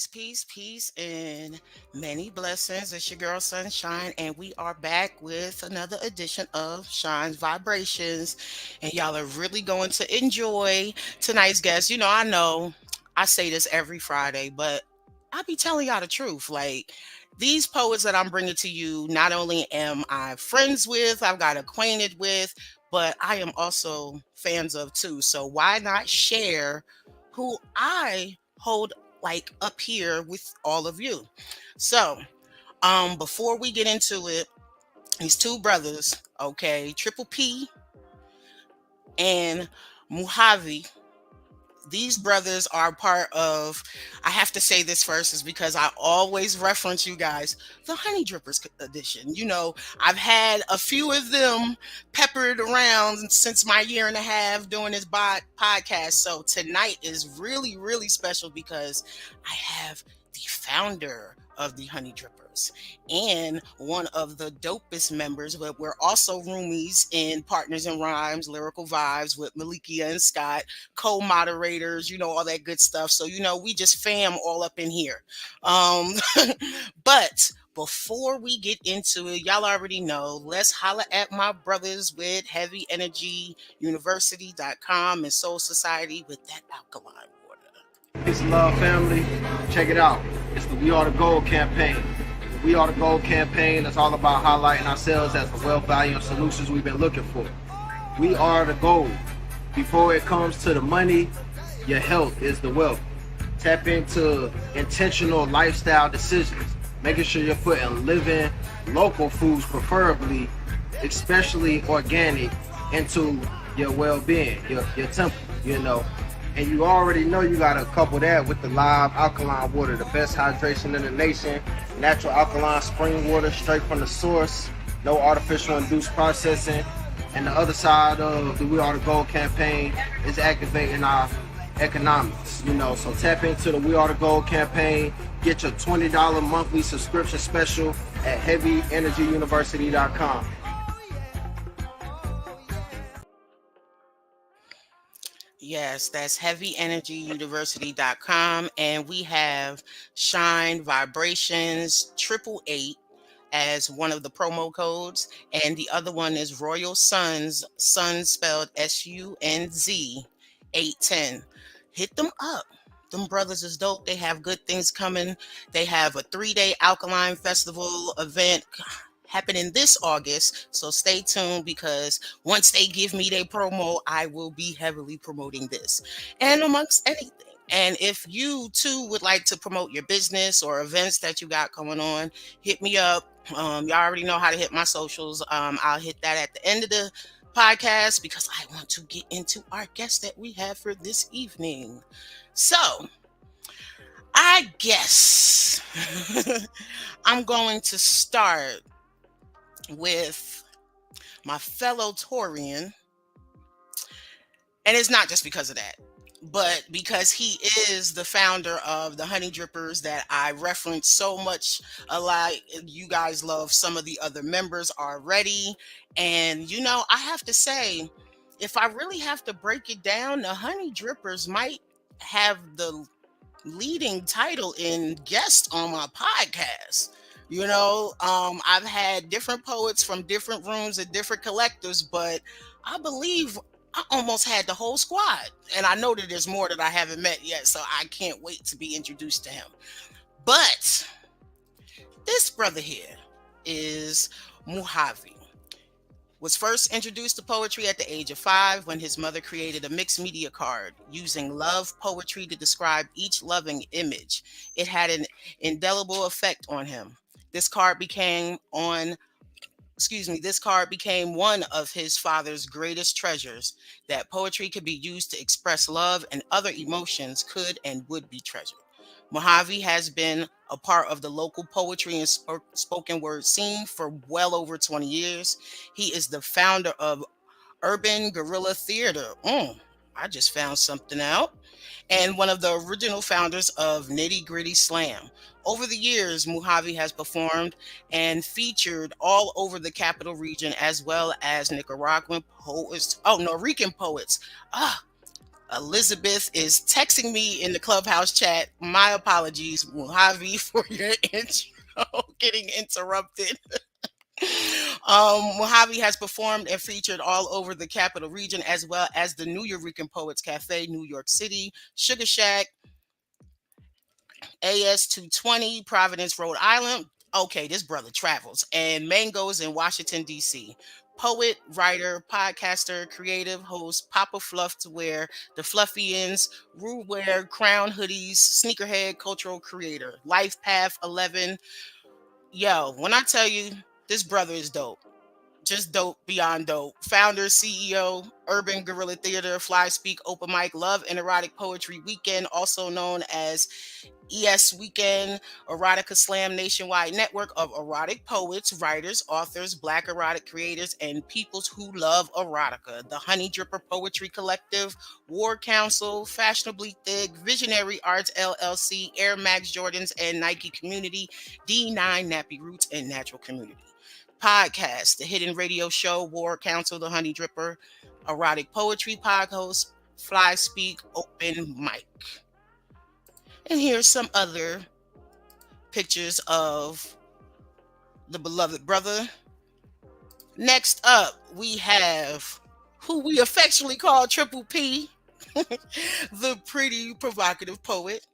peace, and many blessings. It's your girl Sunshine, and we are back with another edition of Shine's Vibrations. And y'all are really going to enjoy tonight's guest. I know I say this every Friday, but I be telling y'all the truth. Like, these poets that I'm bringing to you, not only am I friends with, I've got acquainted with, but I am also fans of too. So why not share who I hold like up here with all of you? So, before we get into it, these two brothers, okay, Triple P and Mojave, these brothers are part of, I have to say this first is because I always reference you guys, the Honey Drippers edition. I've had a few of them peppered around since my year and a half doing this podcast. So tonight is really, really special because I have the founder of the Honey Drippers and one of the dopest members, but we're also roomies in Partners in Rhymes, Lyrical Vibes with Malikia and Scott, co-moderators, all that good stuff. So, we just fam all up in here. Um, but before we get into it, y'all already know, let's holla at my brothers with Heavy Energy University.com and Soul Society with that alkaline water. Peace and love, family. Check it out. It's the We Are the Gold campaign. The We Are the Gold campaign is all about highlighting ourselves as the wealth, value, and solutions we've been looking for. We are the gold. Before it comes to the money, your health is the wealth. Tap into intentional lifestyle decisions, making sure you're putting living, local foods preferably, especially organic, into your well-being, your temple, And you already know you gotta couple that with the live alkaline water, the best hydration in the nation, natural alkaline spring water straight from the source, no artificial induced processing. And the other side of the We Are the Gold campaign is activating our economics, So tap into the We Are the Gold campaign. Get your $20 monthly subscription special at heavyenergyuniversity.com. Yes, that's heavyenergyuniversity.com. And we have Shine Vibrations 888 as one of the promo codes. And the other one is Royal Suns, Sun spelled SUNZ 810. Hit them up. Them brothers is dope. They have good things coming. They have a 3-day alkaline festival event happening this August. So stay tuned because once they give me their promo, I will be heavily promoting this and amongst anything. And if you too would like to promote your business or events that you got going on, hit me up. Y'all already know how to hit my socials. I'll hit that at the end of the podcast because I want to get into our guest that we have for this evening. So I guess I'm going to start with my fellow Taurian, and it's not just because of that, but because he is the founder of the Honey Drippers that I reference so much. A lot, you guys love some of the other members already, and I have to say, if I really have to break it down, the Honey Drippers might have the leading title in guest on my podcast. I've had different poets from different rooms and different collectors, but I believe I almost had the whole squad. And I know that there's more that I haven't met yet, so I can't wait to be introduced to him. But this brother here is Mojave. Was first introduced to poetry at the age of 5 when his mother created a mixed media card using love poetry to describe each loving image. It had an indelible effect on him. This card became one of his father's greatest treasures, that poetry could be used to express love and other emotions could and would be treasured. Mojave has been a part of the local poetry and spoken word scene for well over 20 years. He is the founder of Urban Guerrilla Theater. I just found something out. And one of the original founders of Nitty Gritty Slam. Over the years, Mojave has performed and featured all over the capital region as well as Nicaraguan poets. Norican poets. Elizabeth is texting me in the clubhouse chat. My apologies, Mojave, for your intro getting interrupted. Mojave has performed and featured all over the capital region, as well as the New Eurekan Poets Cafe, New York City, Sugar Shack, AS 220, Providence, Rhode Island. Okay, this brother travels. And Mangoes in Washington, D.C. Poet, writer, podcaster, creative host, Papa Fluff to wear, the Fluffians, Rue Wear, Crown Hoodies, Sneakerhead, cultural creator, Life Path 11. Yo, when I tell you, this brother is dope. Just dope beyond dope. Founder, CEO, Urban Guerrilla Theater, Fly Speak, Open Mic, Love and Erotic Poetry Weekend, also known as ES Weekend, Erotica Slam nationwide network of erotic poets, writers, authors, black erotic creators, and peoples who love erotica. The Honey Dripper Poetry Collective, War Council, Fashionably Thick, Visionary Arts LLC, Air Max Jordans and Nike Community, D9 Nappy Roots, and Natural Community. Podcast, the Hidden Radio Show, War Council, The Honey Dripper, Erotic Poetry Podcast, Fly Speak, Open Mic. And here's some other pictures of the beloved brother. Next up, we have who we affectionately call Triple P, the pretty provocative poet.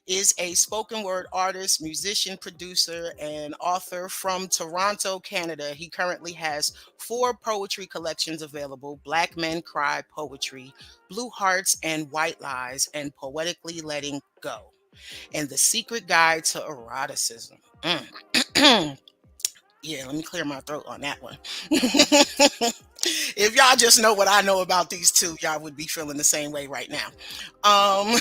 Is a spoken word artist, musician, producer, and author from Toronto, Canada. He currently has 4 poetry collections available: Black Men Cry Poetry, Blue Hearts and White Lies, and Poetically Letting Go, and The Secret Guide to Eroticism. Yeah, let me clear my throat on that one. If y'all just know what I know about these two, y'all would be feeling the same way right now. Um,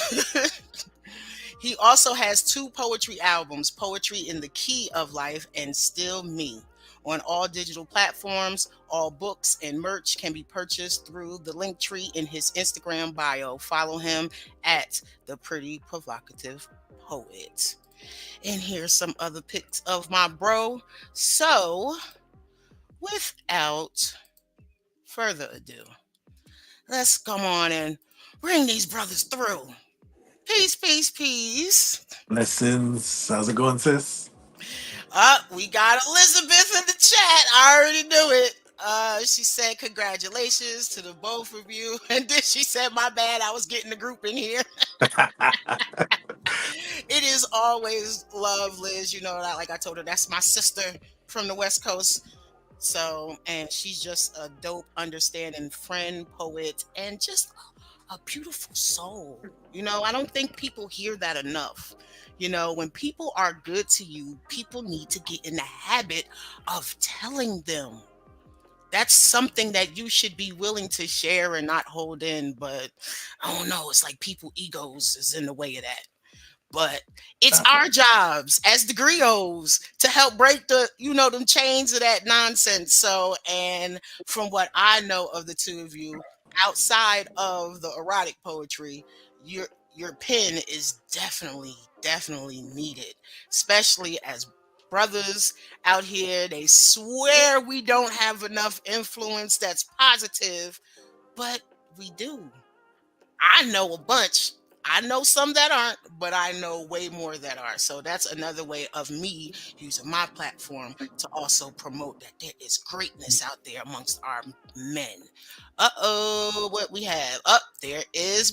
He also has 2 poetry albums, Poetry in the Key of Life and Still Me, on all digital platforms. All books and merch can be purchased through the link tree in his Instagram bio. Follow him at The Pretty Provocative Poet. And here's some other pics of my bro. So, without further ado, let's come on and bring these brothers through. Peace, peace, peace. Blessings. How's it going, sis? We got Elizabeth in the chat. I already knew it. She said congratulations to the both of you. And then she said, my bad, I was getting the group in here. It is always love, Liz. You know, like I told her, that's my sister from the West Coast. So, and she's just a dope, understanding friend, poet, and just a beautiful soul. You know, I don't think people hear that enough. You know, when people are good to you, people need to get in the habit of telling them. That's something that you should be willing to share and not hold in. But I don't know, it's like people egos is in the way of that. But it's our jobs as the griots to help break the, you know, them chains of that nonsense. So, and from what I know of the two of you, outside of the erotic poetry, your pen is definitely needed, especially as brothers out here. They swear we don't have enough influence that's positive, but we do. I know a bunch. I know some that aren't, but I know way more that are. So that's another way of me using my platform to also promote that there is greatness out there amongst our men. What we have up there is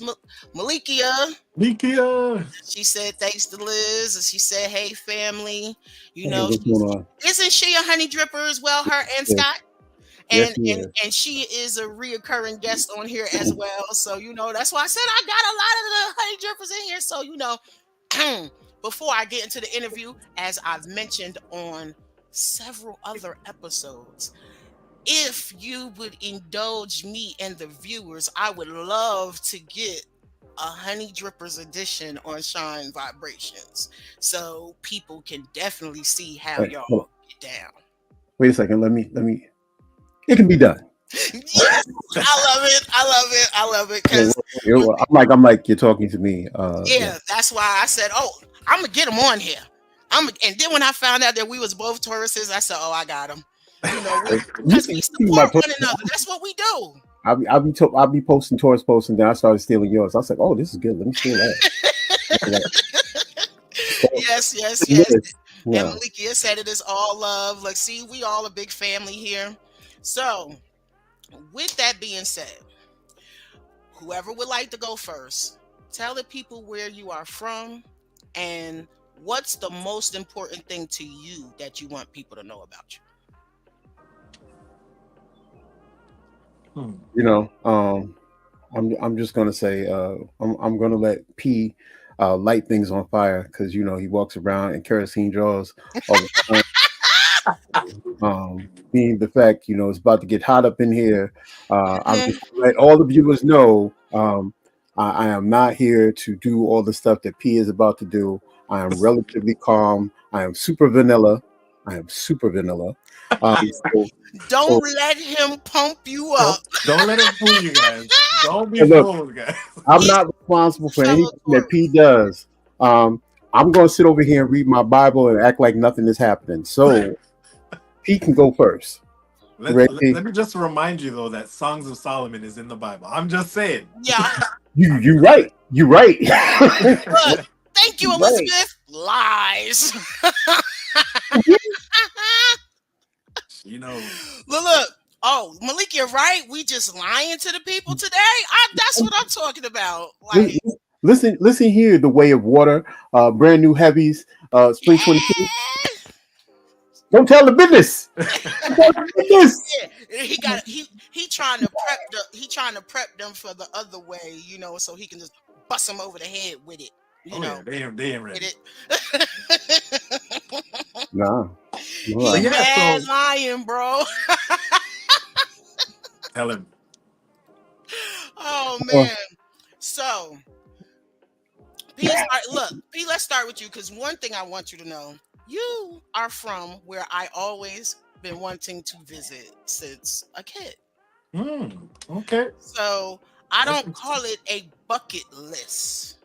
Malikia. Nikia. She said thanks to Liz, and she said, "Hey family, you Hey, know, what's going on? isn't she a honey dripper as well? Her and Yes, Scott." yes, and he and is. and she is a reoccurring guest on here as well. So you know that's why I said I got a lot of the honey drippers in here. So you know, before I get into the interview, as I've mentioned on several other episodes, if you would indulge me and the viewers, I would love to get a honey drippers edition on Shine Vibrations, so people can definitely see how Wait, hold on. y'all get down. Wait a second. Let me. It can be done. Yes, I love it. I love it. I love it Well, because I'm like you're talking to me. Yeah. yeah, that's why I said, "Oh, I'm gonna get him on here." And then when I found out that we was both Tauruses, I said, "Oh, I got him." You know, You because can we see my support one personal. another. That's what we do. I'll be posting towards posts, and then I started stealing yours. I was like, oh, this is good. Let me steal that. Like, so, Yes, yes, yes. yes, And yeah. Malikia said it is all love. Like, see, we all a big family here. So, with that being said, whoever would like to go first, tell the people where you are from and what's the most important thing to you that you want people to know about you. Hmm. You know, I'm just gonna say I'm gonna let P light things on fire because he walks around in kerosene drawers all the time. Being the fact it's about to get hot up in here, I'm Mhm. just gonna let all the viewers know I am not here to do all the stuff that P is about to do. I am relatively calm. I am super vanilla. I am super vanilla. So, Don't so let him pump you Don't up. don't let him fool you guys. Don't be look, fooled, guys. I'm He's not responsible a for fellow anything that P Taurus. does. I'm going to sit over here and read my Bible and act like nothing is happening. So P can go first. Let, Ready? let, let me just remind you though that Songs of Solomon is in the Bible. I'm just saying. Yeah. You right. You right. Look, thank you, You right. Elizabeth. Lies. She knows. Look. Oh, Malik, you're right. We just lying to the people today. That's what I'm talking about. Li- Like, listen here. The Way of Water, brand new heavies, Spring 22. yeah. Don't tell the business. Don't tell the business. Yeah, he trying to trying to prep them for the other way, so he can just bust them over the head with it, you Oh yeah, know, they ain't with ready. it. Nah, But He nah. yeah, mad so lying, bro. tell him. Oh Uh, man. So P, look, P, let's start with you because one thing I want you to know, you are from where I always been wanting to visit since a kid. Okay. So I That's don't call it a bucket list.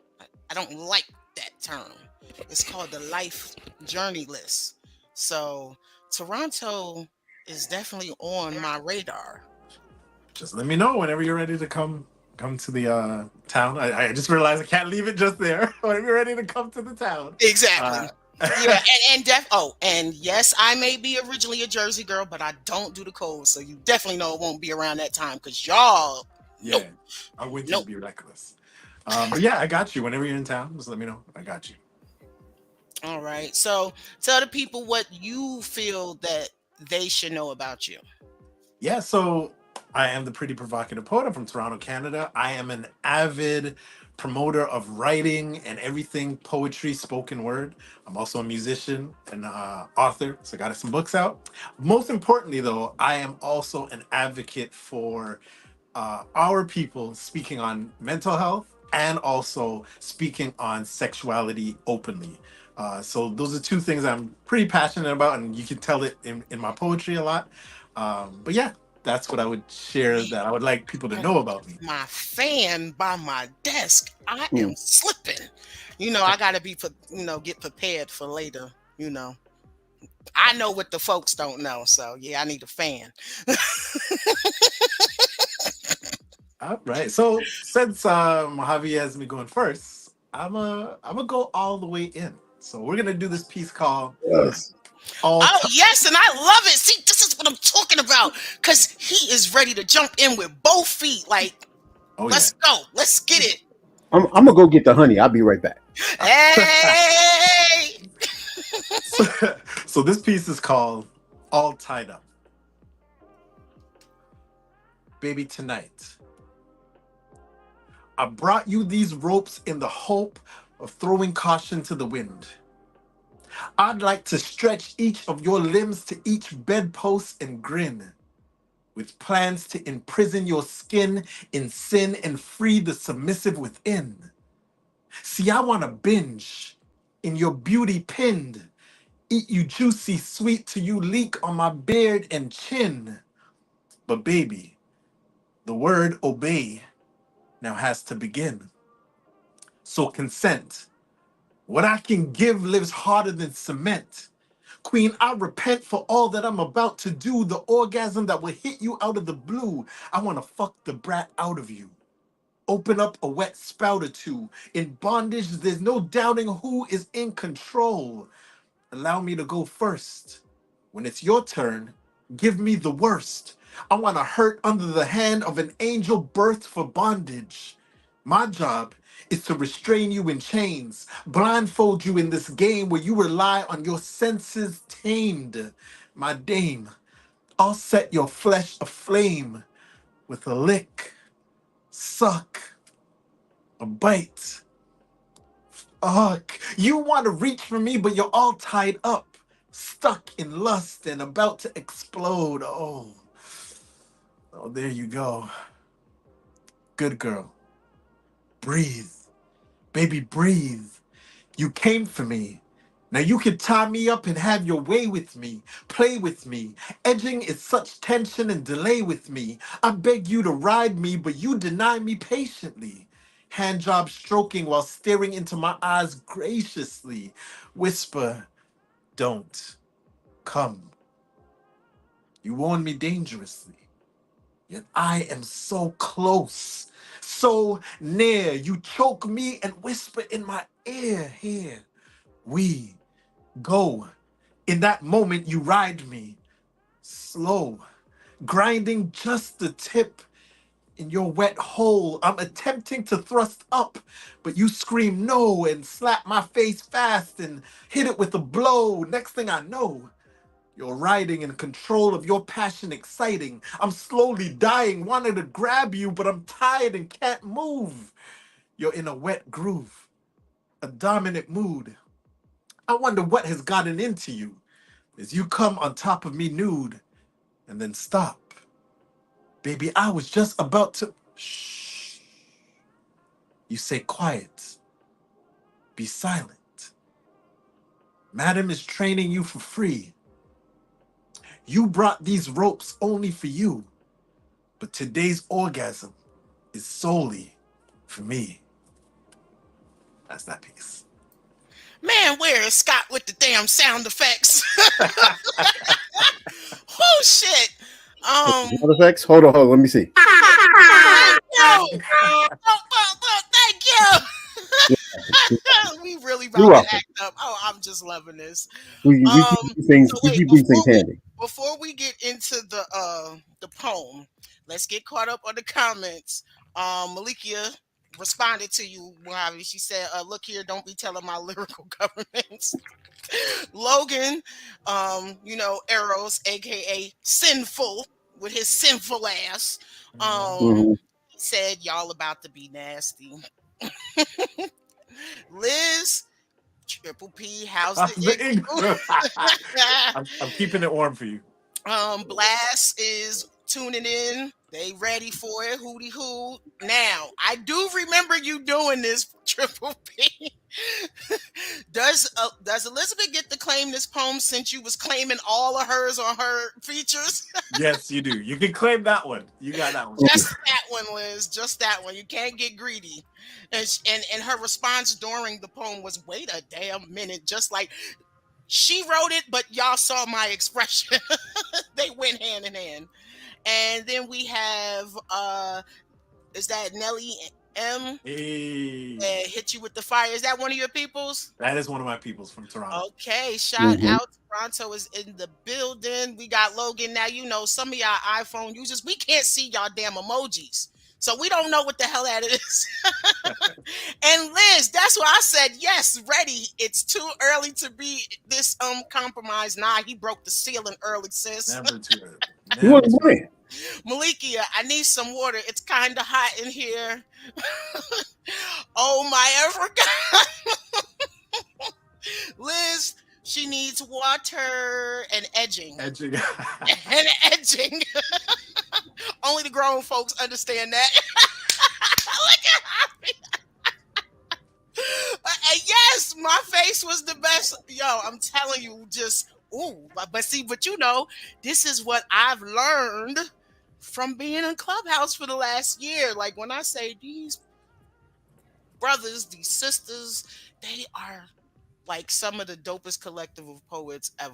I don't like that term. It's called the life journey list. So Toronto is definitely on my radar. just let me know whenever you're ready to come to the town. I just realized I can't leave it just there. Whenever you're ready to come to the town. Exactly. Uh, Yeah, and yes, I may be originally a Jersey girl, but I don't do the cold, so you definitely know it won't be around that time because y'all, nope, yeah, our winters nope. be reckless. But yeah, I got you. Whenever you're in town, just let me know. I got you. All right. So tell the people what you feel that they should know about you. Yeah, so I am the pretty provocative poet. I'm from Toronto, Canada. I am an avid promoter of writing and everything poetry, spoken word. I'm also a musician and author, so I got some books out. Most importantly, though, I am also an advocate for our people speaking on mental health and also speaking on sexuality openly. So those are two things I'm pretty passionate about, and you can tell it in my poetry a lot. But yeah, that's what I would share that I would like people to know about me. My fan by my desk. I am hmm. slipping. I gotta get prepared for later. I know what the folks don't know, so yeah, I need a fan. All right. So since Mojave has me going first, I'm gonna go all the way in. So we're gonna do this piece called Yes. "All Oh Time." yes, and I love it. See, this is what I'm talking about. Cause he is ready to jump in with both feet. Like, Oh yeah. let's go. Let's get it. I'm gonna go get the honey. I'll be right back. Hey. so, so this piece is called "All Tied Up." Baby, tonight I brought you these ropes in the hope of throwing caution to the wind. I'd like to stretch each of your limbs to each bedpost and grin, with plans to imprison your skin in sin and free the submissive within. See, I want to binge in your beauty pinned, eat you juicy sweet till you leak on my beard and chin. But baby, the word obey now has to begin. So consent. What I can give lives harder than cement. Queen, I repent for all that I'm about to do. The orgasm that will hit you out of the blue. I want to fuck the brat out of you. Open up a wet spout or two. In bondage, there's no doubting who is in control. Allow me to go first. When it's your turn, give me the worst. I want to hurt under the hand of an angel birthed for bondage. My job is to restrain you in chains, blindfold you in this game where you rely on your senses tamed. My dame, I'll set your flesh aflame with a lick, suck, a bite. Ugh, you want to reach for me, but you're all tied up, stuck in lust and about to explode. Oh, there you go. Good girl. Breathe. Baby, breathe. You came for me. Now you can tie me up and have your way with me. Play with me. Edging is such tension and delay with me. I beg you to ride me, but you deny me patiently. Hand job stroking while staring into my eyes graciously. Whisper, don't. Come. You warn me dangerously. Yet I am so close, so near. You choke me and whisper in my ear. Here we go. In that moment, you ride me slow, grinding just the tip in your wet hole. I'm attempting to thrust up, but you scream no and slap my face fast and hit it with a blow. Next thing I know, you're riding in control of your passion, exciting. I'm slowly dying, wanting to grab you, but I'm tired and can't move. You're in a wet groove, a dominant mood. I wonder what has gotten into you as you come on top of me nude and then stop. Baby, I was just about to. Shh. You say quiet, be silent. Madam is training you for free. You brought these ropes only for you, but today's orgasm is solely for me. That's that piece. Man, where is Scott with the damn sound effects? Oh shit. Um, Sound effects. Hold on. Let me see. thank you. Thank Yeah, you. We really you're about to welcome. act up. Oh, I'm just loving this. We keep these things. So We wait, keep these things handy. before we get into the poem, let's get caught up on the comments. Malikia responded to you, Mojave. She said, look here, don't be telling my lyrical governments. Logan, Eros, aka Sinful, with his sinful ass, Mhm. Hmm. said y'all about to be nasty. Liz, Triple P, how's the The igloo? I'm keeping it warm for you. Blast is tuning in. They ready for it. Hootie hoo. Now, I do remember you doing this, Triple P. Does Elizabeth get to claim this poem since you was claiming all of hers on her features? Yes, you do. You can claim that one. You got that one. Just that one, Liz. Just that one. You can't get greedy. And her response during the poem was, "Wait a damn minute!" Just like she wrote it, but y'all saw my expression. They went hand in hand. And then we have is that Nelly M Hey, that hit you with the fire? Is that one of your peoples? that is one of my peoples from Toronto. Okay, shout Hmm. out. Toronto is in the building. We got Logan. Now, some of y'all iPhone users, we can't see y'all damn emojis. So we don't know what the hell that is. And Liz, that's why I said yes, ready. It's too early to be this compromised. Nah, he broke the ceiling early, sis. Never too early. He Never wasn't too early. playing. Malikia, I need some water. It's kind of hot in here. Oh my ever God. Liz, she needs water and edging. Edging. And edging. Only the grown folks understand that. Look at yes, my face was the best. Yo, I'm telling you, just ooh. But see, this is what I've learned from being in Clubhouse for the last year. Like when I say these brothers, these sisters, they are like some of the dopest collective of poets ever.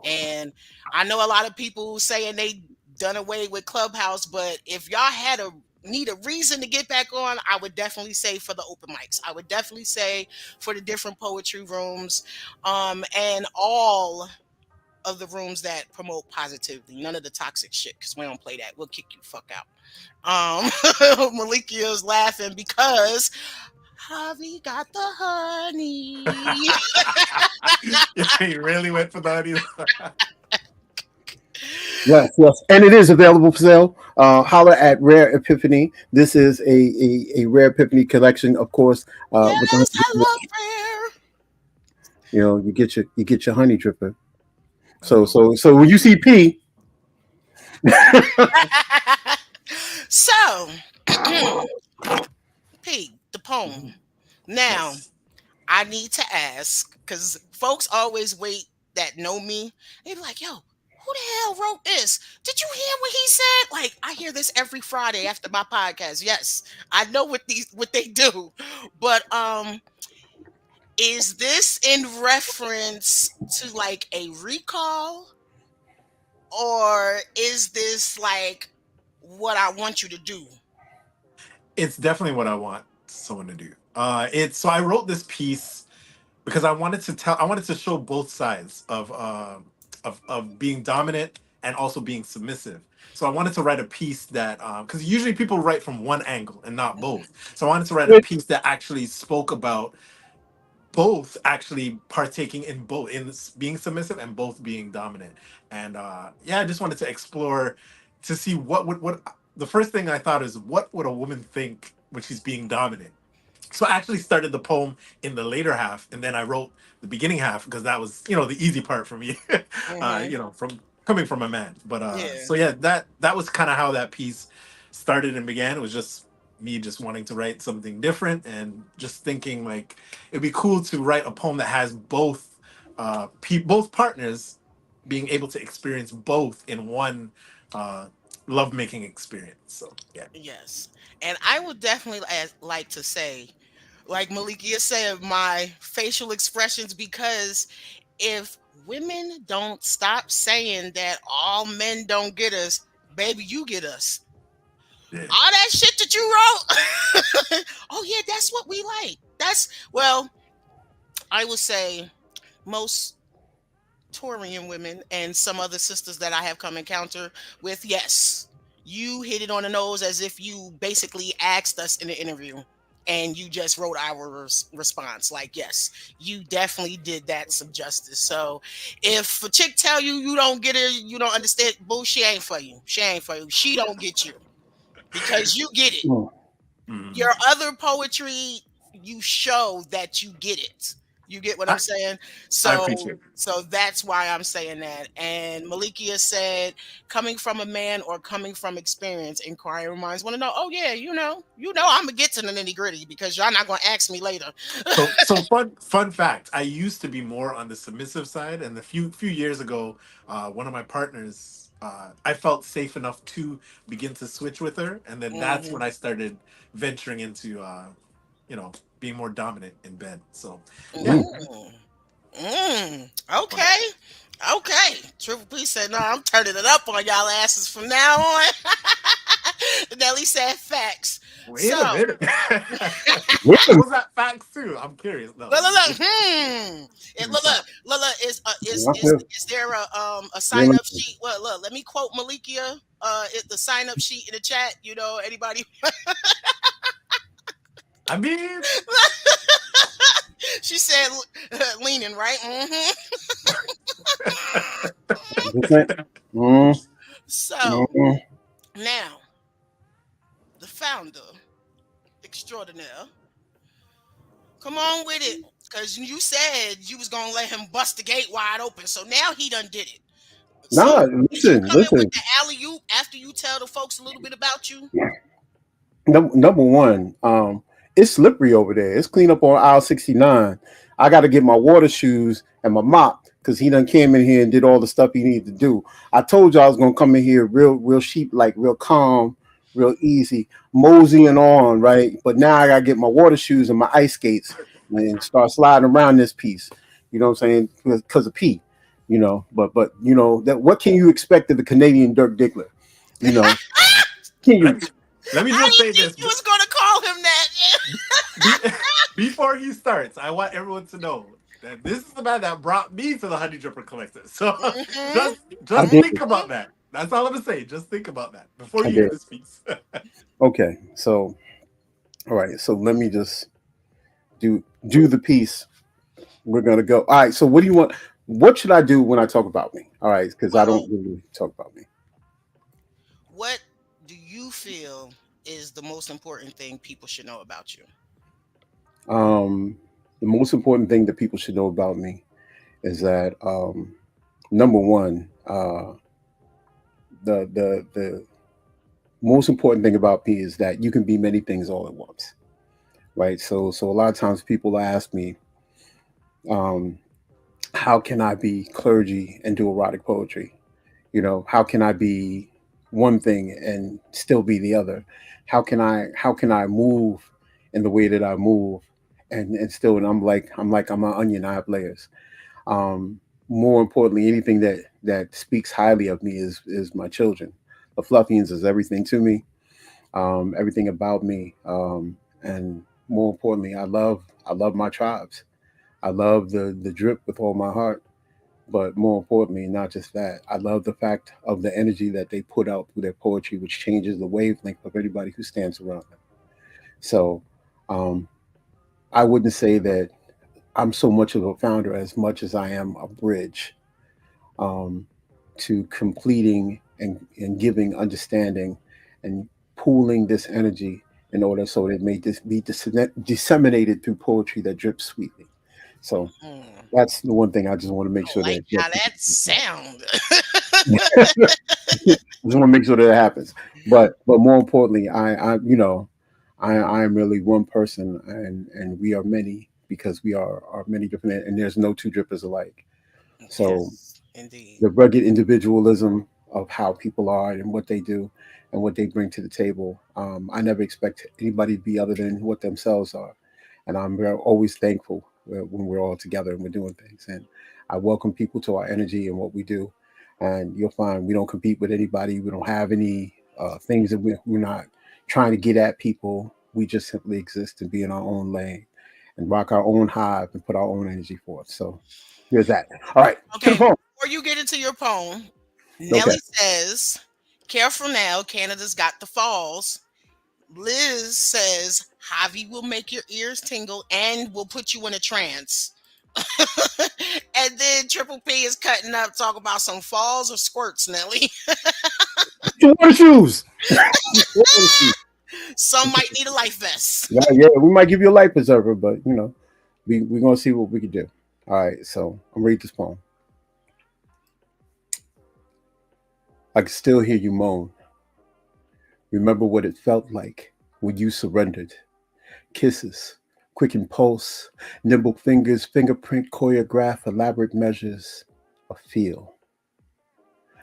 And I know a lot of people saying they done away with Clubhouse, but if y'all had a need a reason to get back on, I would definitely say for the open mics. I would definitely say for the different poetry rooms, and all of the rooms that promote positivity. None of the toxic shit, because we don't play that. We'll kick you fuck out. Malikia is laughing because Javi got the honey. You really went for the audience. Yes, yes, and it is available for sale. Holler at Rare Epiphany. This is a Rare Epiphany collection, of course. With the, Yes, I love prayer. you get your honey dripper. So Oh. so so when you see P, So, P, the poem. Now, Yes. I need to ask because folks always wait that know me. They be like, yo, who the hell wrote this? Did you hear what he said? Like, I hear this every Friday after my podcast. Yes, I know what they do. But is this in reference to like a recall? Or is this like what I want you to do? It's definitely what I want someone to do. It's so I wrote this piece because I wanted to show both sides of being dominant and also being submissive. So I wanted to write a piece that because usually people write from one angle and not both. So I wanted to write a piece that actually spoke about both actually partaking in both in being submissive and both being dominant. And yeah, I just wanted to explore to see what the first thing I thought is what would a woman think when she's being dominant. So I actually started the poem in the later half, and then I wrote the beginning half because that was, the easy part for me, Hmm. from coming from a man. But Yeah. so yeah, that was kind of how that piece started and began. It was just me just wanting to write something different and just thinking like it'd be cool to write a poem that has both both partners being able to experience both in one uh, lovemaking experience. So yeah. Yes. And I would definitely like to say, like Malikia said, my facial expressions, because if women don't stop saying that all men don't get us, baby, you get us. Yeah. All that shit that you wrote. Oh yeah, that's what we like. Well, I would say most Taurian women and some other sisters that I have come encounter with, yes, you hit it on the nose as if you basically asked us in the interview and you just wrote our response. Like, yes, you definitely did that some justice. So if a chick tell you you don't get her, you don't understand, boo, she ain't for you. She ain't for you. She don't get you because you get it. Mhm. Your other poetry, you show that you get it. You get what I'm I, saying? I So appreciate it. so that's why I'm saying that. And Malikia said, coming from a man or coming from experience, inquiring minds want to know, oh yeah, I'm gonna get to the nitty-gritty because y'all not gonna ask me later. So fun fact. I used to be more on the submissive side, and a few years ago, one of my partners, I felt safe enough to begin to switch with her, and then that's Hmm. when I started venturing into, you know, being more dominant in bed. So yeah, Mm. Mm. one of- Okay. Okay. Triple P said, no, I'm turning it up on y'all asses from now on. Nelly said facts. wait a So minute. wait a Was that facts too? I'm curious. No, look, let look, me look. give me Look, some. look. minute. Is there a sign up sheet? Well, look. Let me quote Malikia. The sign up sheet in the chat. Anybody? I mean, She said, leaning right. Mm, So mm, now the founder extraordinaire. Come on with it, because you said you was gonna let him bust the gate wide open. So now he done did it. So Nah, did you listen, come in with listen. the alley oop after you tell the folks a little bit about you? Number one, it's slippery over there. It's clean up on aisle 69. I got to get my water shoes and my mop because he done came in here and did all the stuff he needed to do. I told you I was gonna come in here real sheep, like real calm, real easy, moseying on, right? But now I gotta get my water shoes and my ice skates and start sliding around this piece. You know what I'm saying? Because of P. But that what can you expect of the Canadian Dirk Diggler? You know, can Let you? me let me I just didn't say think this. you was gonna call him that. Be, before he starts, I want everyone to know that this is the man that brought me to the Honey Dripper Collective. So Mm-hmm. I just did. think about that. That's all I'm gonna say. Just think about that before I you hear did. this piece. Okay, so all right, so let me just do the piece. We're gonna go. All right. So what do you want? What should I do when I talk about me? All right, because I Well, don't really talk about me. what do you feel is the most important thing people should know about you? The most important thing that people should know about me is that number one, the most important thing about me is that you can be many things all at once, right? So a lot of times people ask me, um, how can I be clergy and do erotic poetry? How can I be one thing and still be the other? How can I move in the way that I move and still, and I'm an onion. I have layers. um More importantly, anything that speaks highly of me is my children. The Fluffians is everything to me, everything about me. And more importantly, I love my tribes. I love the drip with all my heart. But more importantly, not just that, I love the fact of the energy that they put out through their poetry, which changes the wavelength of anybody who stands around them. So um, I wouldn't say that I'm so much of a founder as much as I am a bridge, um, to completing and giving understanding and pooling this energy in order so that it may be disseminated through poetry that drips sweetly. So Hmm. that's the one thing I just want to make I sure like that how that people. sound. I just want to make sure that it happens. But more importantly, I am really one person, and we are many because we are many different, and there's no two drippers alike. So Yes, indeed. the rugged individualism of how people are and what they do and what they bring to the table. I never expect anybody to be other than what themselves are. And always thankful when we're all together and we're doing things. And I welcome people to our energy and what we do. And you'll find we don't compete with anybody. We don't have any things that we're not trying to get at people. We just simply exist and be in our own lane and rock our own hive and put our own energy forth. So here's that. All right, to the Okay, phone. before you get into your poem, Okay. Nelly says, "Careful now, Canada's got the falls." Liz says, "Javi will make your ears tingle and will put you in a trance." And then Triple P is cutting up, talk about some falls or squirts, Nelly. Two water shoes. Two water shoes. Some might need a life vest. Yeah, yeah, we might give you a life preserver, but we're gonna see what we can do. All right, so I'm read this poem. I can still hear you moan. Remember what it felt like when you surrendered. Kisses, quickened pulse, nimble fingers, fingerprint choreograph elaborate measures of feel.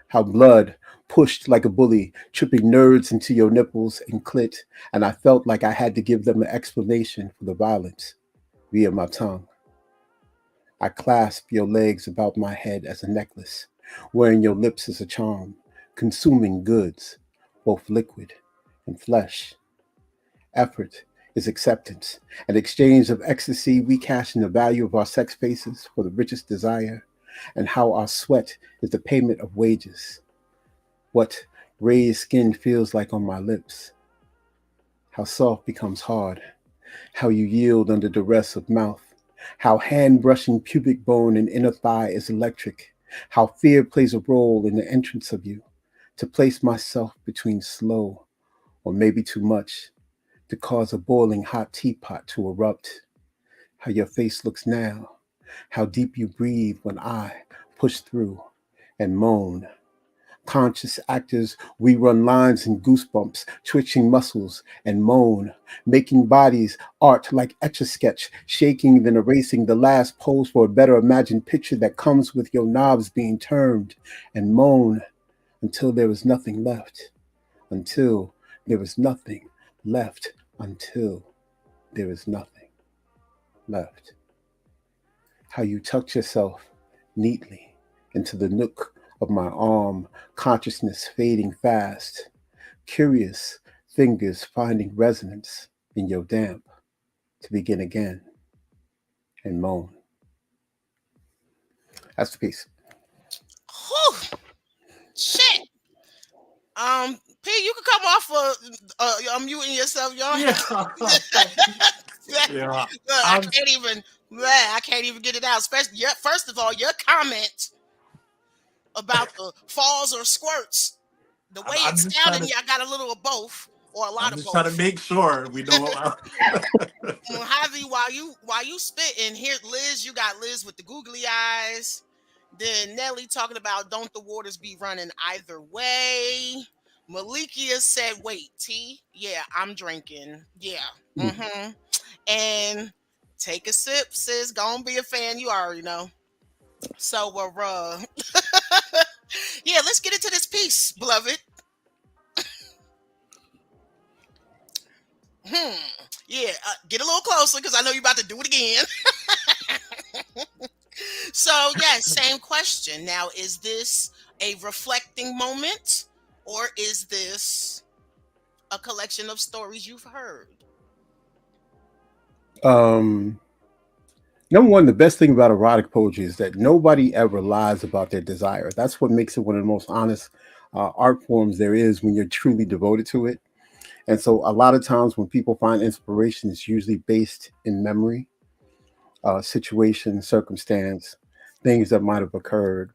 How blood pushed like a bully, tripping nerds into your nipples and clit, and I felt like I had to give them an explanation for the violence via my tongue. I clasp your legs about my head as a necklace, wearing your lips as a charm, consuming goods, both liquid and flesh. Effort is acceptance, an exchange of ecstasy, we cash in the value of our sex spaces for the richest desire, and how our sweat is the payment of wages. What raised skin feels like on my lips, how soft becomes hard, how you yield under duress of mouth, how hand brushing pubic bone and inner thigh is electric, how fear plays a role in the entrance of you, to place myself between slow or maybe too much, to cause a boiling hot teapot to erupt, how your face looks now, how deep you breathe when I push through and moan. Conscious actors, we run lines and goosebumps, twitching muscles and moan, making bodies art like etch a sketch, shaking then erasing the last pose for a better imagined picture that comes with your knobs being turned, and moan until there is nothing left, until there is nothing left, until there is nothing. left. How you tucked yourself neatly into the nook of my arm, consciousness fading fast, curious fingers finding resonance in your damp to begin again and moan. That's the piece. Whew, shit. P, you can come off muting yourself. Y'all. Yeah. Yeah. Look, I I'm can't even. I can't even get it out. Especially, first of all, your comment about the falls or squirts, the way I'm it just trying sounded, to yeah, I got a little of both or a lot I'm of just trying to both. make sure we know what Mojave, while you spitting here, Liz, you got Liz with the googly eyes. Then Nelly talking about don't the waters be running either way. Malikia said, "Wait, T, yeah, I'm drinking, yeah, mm-hmm." And take a sip, sis. Gonna be a fan, you already know. So we're yeah, let's get into this piece, beloved. Hmm. Yeah, get a little closer because I know you're about to do it again. So, yes, same question. Now, is this a reflecting moment or is this a collection of stories you've heard? Um, Number one, the best thing about erotic poetry is that nobody ever lies about their desire. That's what makes it one of the most honest art forms there is when you're truly devoted to it. And so, a lot of times when people find inspiration, it's usually based in memory, situation, circumstance, things that might have occurred,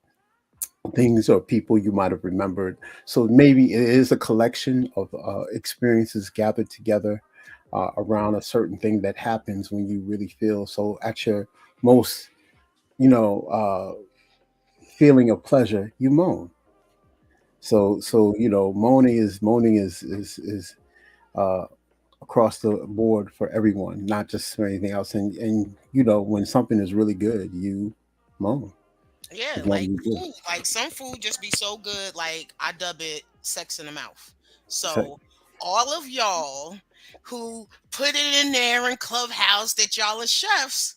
things or people you might have remembered. So maybe it is a collection of experiences gathered together around a certain thing that happens when you really feel so at your most, you know, feeling of pleasure, you moan. So moaning is uh, across the board for everyone, not just for anything else. And when something is really good, you moan. Yeah, It's not like really good. food. Like some food just be so good. Like I dub it sex in the mouth. So, So all of y'all who put it in there in Clubhouse that y'all are chefs,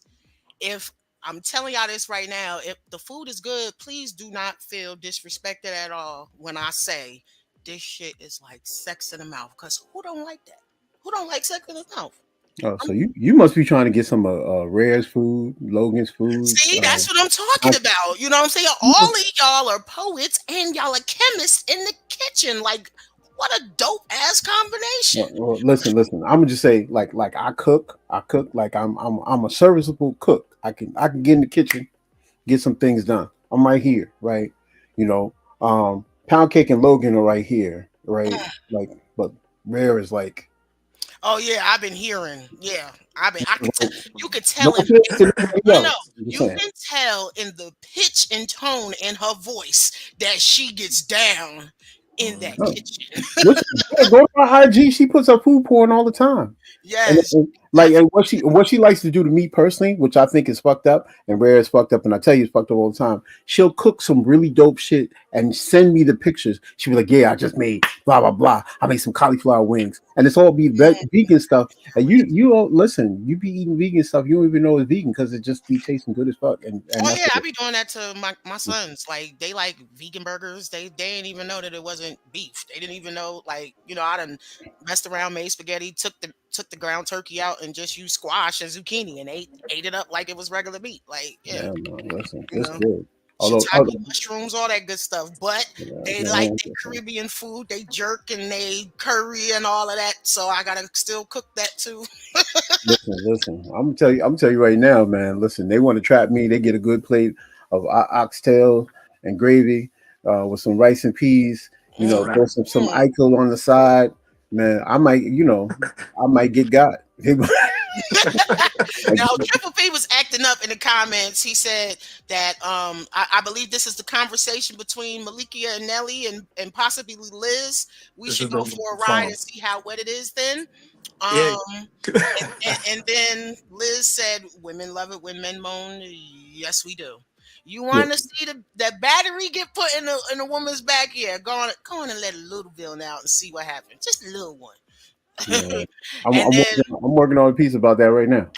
if I'm telling y'all this right now, if the food is good, please do not feel disrespected at all when I say this shit is like sex in the mouth. Cause who don't like that? Who don't like sex in the mouth? oh, I'm so you must be trying to get some Rare's food, Logan's food. See, that's what I'm I, talking about. You know what I'm saying? All of y'all are poets and y'all are chemists in the kitchen. Like, what a dope ass combination. listen. I'm gonna just say, like I cook. I cook like I'm a serviceable cook. I can get in the kitchen, get some things done. I'm right here, right? You know, Pound Cake and Logan are right here, right? Like, but Rare is like, Oh yeah, I've been hearing. Yeah, I could tell. like You could no tell in offense to no, nobody no, no. else. I'm just You saying. can tell in the pitch and tone in her voice that she gets down in that No. kitchen. Listen, yeah, go to my IG. She puts her food porn all the time. And, Yes, like, and what she likes to do to me personally, which I think is fucked up, and Rare is fucked up, and I tell you it's fucked up all the time. She'll cook some really dope shit and send me the pictures. She'll be like, "Yeah, I just made blah blah blah. I made some cauliflower wings, and it's all be mm, vegan stuff." And crazy. you don't listen. You be eating vegan stuff. You don't even know it's vegan because it just be tasting good as fuck. And Oh that's yeah, I what. be doing that to my sons. Like they like vegan burgers. They didn't even know that it wasn't beef. They didn't even know I done messed around, made spaghetti, took the ground turkey out and just used squash and zucchini and ate it up like it was regular meat. Like yeah, Yeah, man, listen, you it's know, good. Although shiitake mushrooms, all that good stuff. But they like man, their Caribbean food, they jerk and they curry and all of that. So I gotta still cook that too. listen. I'm gonna tell you right now, man. Listen, they want to trap me. They get a good plate of oxtail and gravy with some rice and peas. That's a Throw wrap. some Eichel on the side. Man, I might get got. Now, Triple P was acting up in the comments. He said that I believe this is the conversation between Malikia and Nelly and possibly Liz. We This should is go the for a ride and song. see how wet it is then. Yeah. And then Liz said, "Women love it when men moan." Yes, we do. You Yeah, want to see that battery get put in a woman's back? Yeah, go on and let a little bill out and see what happens. Just a little one. yeah. I'm, And I'm then working. I'm working on a piece about that right now.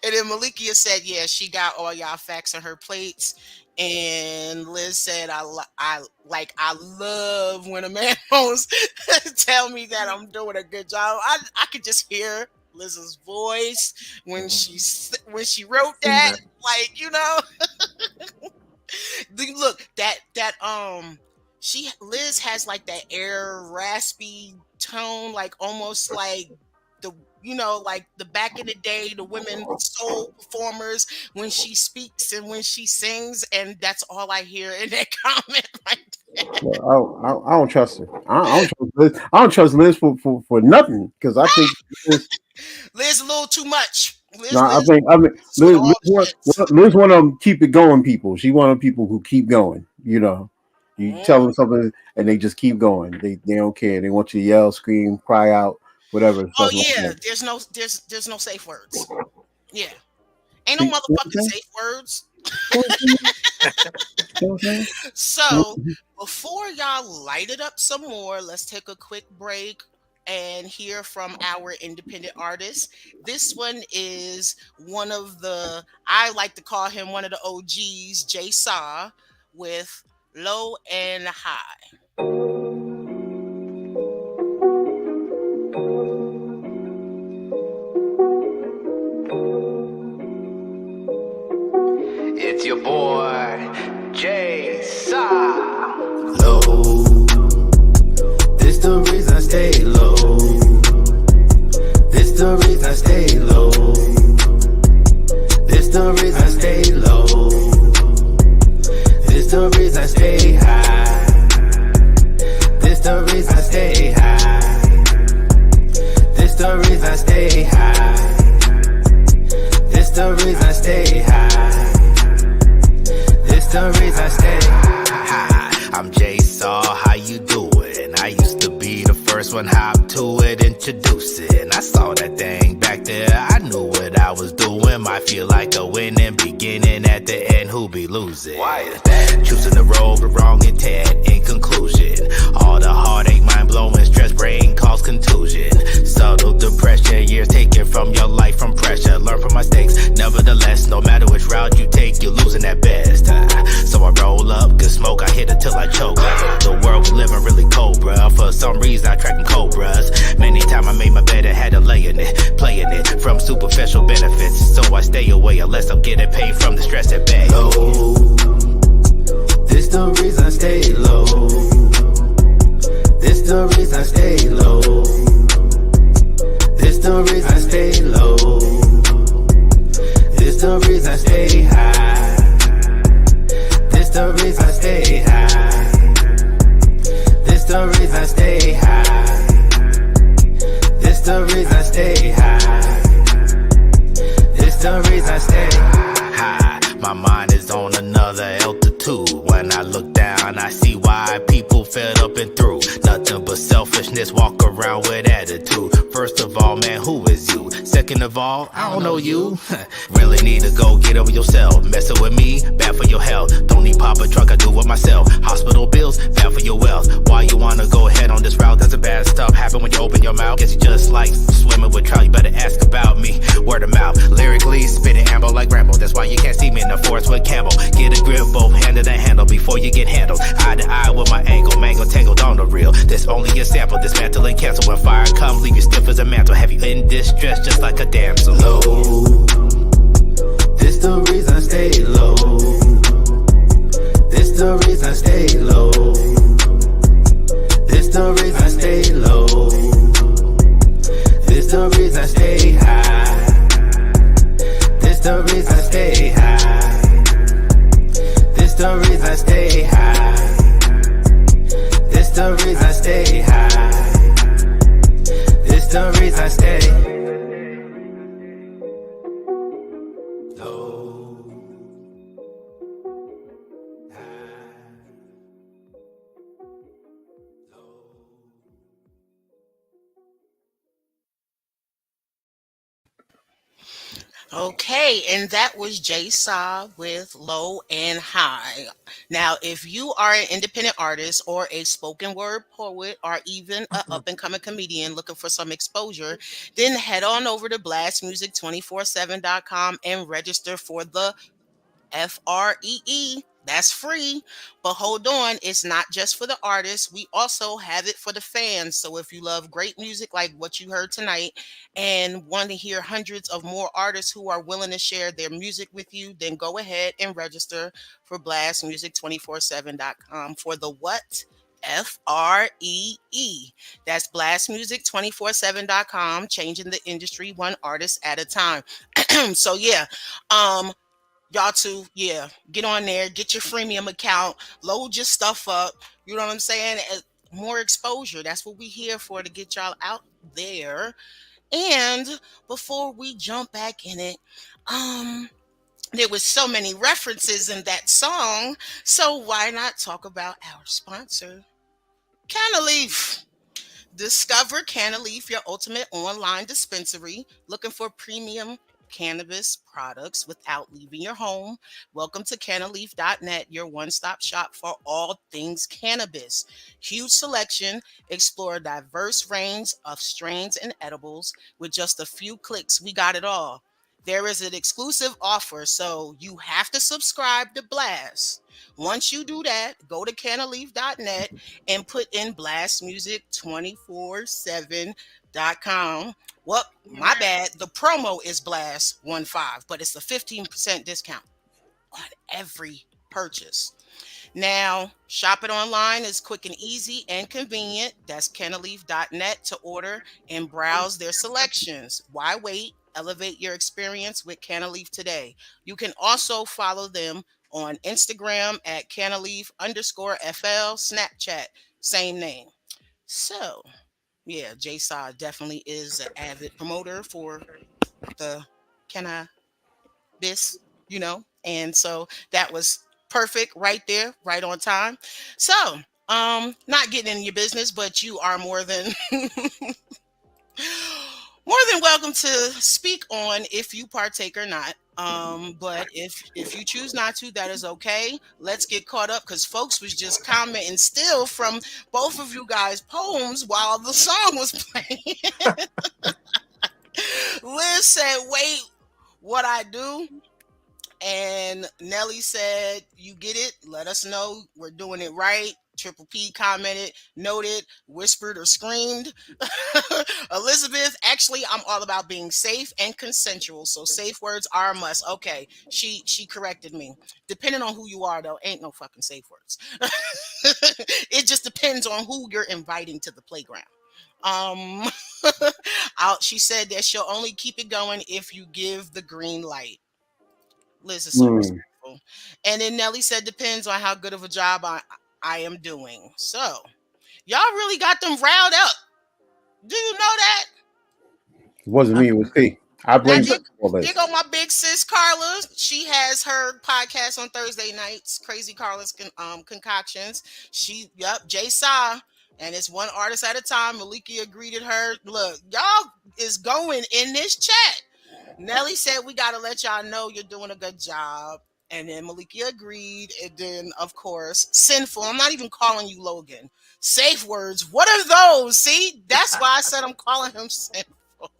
and then Malikia said, "Yeah, she got all y'all facts on her plates." And Liz said, I love when a man wants tell me that I'm doing a good job. I could just hear Liz's voice when when she wrote that. Like, look, she Liz has like that air raspy tone, like almost like the like the back in the day, the women soul performers when she speaks and when she sings, and that's all I hear in that comment right there. Well, I don't trust her. I don't trust Liz. I don't trust Liz for nothing because I think Liz, Liz a little too much. no, Liz I mean is with all the shits. Liz one of them keep it going people. She one of them people who keep going. You tell Mm. them something and they just keep going. They don't care. They want you to yell, scream, cry out, whatever Oh stuff like yeah, that. there's no safe words. Yeah, ain't no See, motherfucking safe words. what I'm saying? So before y'all light it up some more, let's take a quick break and hear from our independent artist. This one is one of I like to call him one of the OGs, Jay Saw, with Low and High. It's your boy, Jay Sa. Low. This the reason I stay low. This the reason I stay low. This the reason I stay low. This the reason I stay high. This the reason I stay high. This the reason I stay high. This the reason I stay high. This the reason I stay high. I'm Jay Saw, how you doing? I used to be the first one hop to it, introducing. I saw that thing back there, I knew what I was doing. Might feel like a winning beginning, at the end who be losing? Why is that? Choosing the road, the wrong intent. In conclusion, all the heartache, mind blowing, stress, brain cause contusion. Subtle depression, years taken from your life from pressure. Learn from mistakes, nevertheless, no matter which route you take, you're losing at best. So I roll up, good smoke, I hit it till I choke. The world we living really cold, bruh. For some reason I tracking cobras. Many times I made my bed and had to lay in it, playing it from superficial benefits. So I stay away unless I'm getting paid from the stress at bay. Low. This the reason I stay low. This the reason I stay low. This the reason I stay low. This the reason I stay high. This the reason I stay high. This the reason I stay high. This the reason I stay high. This the reason I stay high. My mind is on another altitude. When I look down, I see why people fed up and through. Nothing but selfishness, walk around with attitude. First of all, man, who is you? Second of all, I don't know you. Really need to go get over yourself. Messing with me, bad for your health. Don't need pop a truck, I do it myself. Hospital bills, bad for your wealth. Why you wanna go ahead on this route? That's a bad stuff. Happen when you open your mouth. Guess you just like swimming with trout. You better ask about me. Word of mouth. Lyrically, spitting ammo like Rambo. That's why you can't see me in the forest with Campbell. Get a grip, both hand to the handle before you get handled. Eye to eye with my angle. Mango tangled on the reel. This only a sample. Dismantle and cancel. When fire comes, leave you stiff as a mantle. Have you in distress just like a damsel. Low. This the reason I stay low. This the reason I stay low. This the reason I stay low. This the reason I stay high. This the reason I stay high. This the reason I stay high. This the reason I stay high. This the reason I stay low. Okay, and that was Jay Sa with Low and High. Now, if you are an independent artist or a spoken word poet or even a up and coming comedian looking for some exposure, then head on over to blastmusic247.com and register for the FREE. That's free. But hold on, it's not just for the artists. We also have it for the fans. So if you love great music like what you heard tonight and want to hear hundreds of more artists who are willing to share their music with you, then go ahead and register for blastmusic247.com for the what? FREE. That's blastmusic247.com, changing the industry one artist at a time. So yeah, um y'all too, yeah, get on there, get your freemium account, load your stuff up. You know what I'm saying? More exposure. That's what we here for, to get y'all out there. And before we jump back in it, um, there was so many references in that song. So why not talk about our sponsor, CannaLeaf? Discover CannaLeaf, your ultimate online dispensary. Looking for premium cannabis products without leaving your home? Welcome to CannaLeaf.net, your one stop shop for all things cannabis. Huge selection, explore a diverse range of strains and edibles. With just a few clicks, we got it all. There is an exclusive offer, so you have to subscribe to Blast. Once you do that, go to CannaLeaf.net and put in Blast Music 247.com. Well, my bad. The promo is Blast 15, but it's a 15% discount on every purchase. Now, shopping online is quick and easy and convenient. That's CannaLeaf.net to order and browse their selections. Why wait? Elevate your experience with CannaLeaf today. You can also follow them on Instagram at CannaLeaf_FL, Snapchat, same name. So, yeah, JSOD definitely is an avid promoter for the cannabis, and so that was perfect right there, right on time. So, not getting in your business, but you are more than more than welcome to speak on if you partake or not. But if you choose not to, that is okay. Let's get caught up because folks was just commenting still from both of you guys' poems while the song was playing. Liz said, "Wait, what I do?" And Nelly said, "You get it? Let us know. We're doing it right." Triple P commented, noted, whispered, or screamed. Elizabeth, actually, I'm all about being safe and consensual. So safe words are a must. Okay, she corrected me. Depending on who you are, though, ain't no fucking safe words. It just depends on who you're inviting to the playground. Um, she said that she'll only keep it going if you give the green light. Liz is so Mm. respectful. And then Nelly said, depends on how good of a job I am doing. So y'all really got them riled up. Do you know that? It wasn't me, it was he. I Now blame him for all there this. go my big sis Carla. She has her podcast on Thursday nights, Crazy Carla's concoctions. Jay Sa, and it's one artist at a time. Malikia greeted her. Look, y'all is going in this chat. Nelly said, we got to let y'all know you're doing a good job. And then Malikia agreed. And then, of course, sinful. I'm not even calling you Logan. Safe words. What are those? See, that's why I said I'm calling him sinful.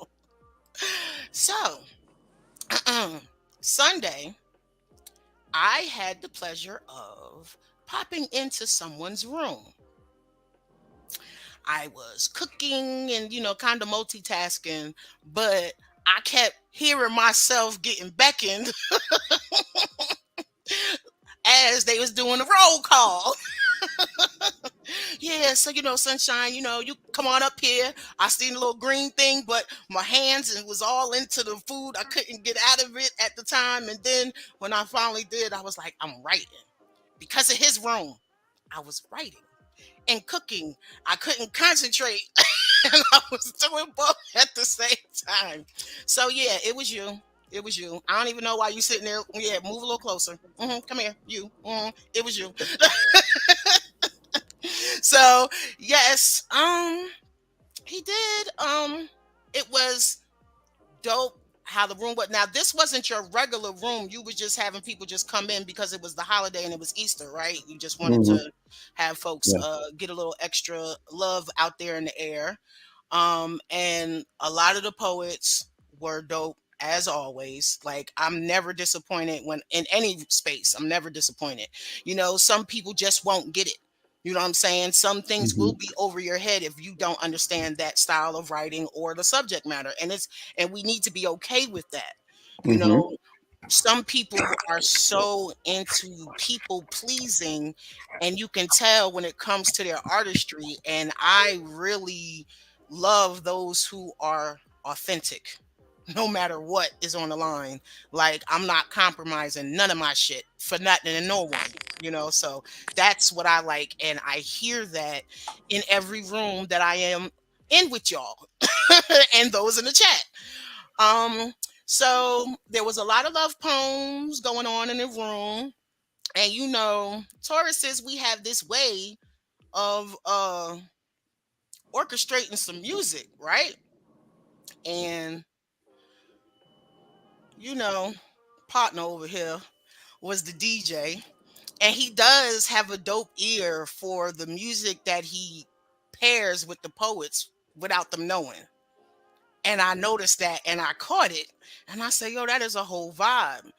So, Sunday, I had the pleasure of popping into someone's room. I was cooking and, kind of multitasking, but I kept hearing myself getting beckoned as they was doing the roll call. Yeah, so Sunshine, you come on up here. I seen the little green thing, but my hands and was all into the food. I couldn't get out of it at the time. And then when I finally did, I was like, I'm writing. Because of his room, I was writing and cooking. I couldn't concentrate. And I was doing both at the same time. So yeah, it was you. It was you. I don't even know why you sitting there. Yeah, move a little closer. Come here, you. It was you. So yes, he did. It was dope how the room was. Now, this wasn't your regular room. You were just having people just come in because it was the holiday and it was Easter, right? You just wanted Hmm. to have folks Yeah. get a little extra love out there in the air. And a lot of the poets were dope as always. Like, I'm never disappointed when in any space. I'm never disappointed. Some people just won't get it. You know what I'm saying? Some things Hmm. will be over your head if you don't understand that style of writing or the subject matter. And we need to be okay with that. You Hmm. know, some people are so into people pleasing, and you can tell when it comes to their artistry. And I really love those who are authentic, no matter what is on the line. Like, I'm not compromising none of my shit for nothing and no one. So that's what I like, and I hear that in every room that I am in with y'all and those in the chat. um, so there was a lot of love poems going on in the room. And Tauruses, we have this way of orchestrating some music, right? And you know, partner over here was the DJ, and he does have a dope ear for the music that he pairs with the poets without them knowing. And I noticed that and I caught it, and I say, yo, that is a whole vibe.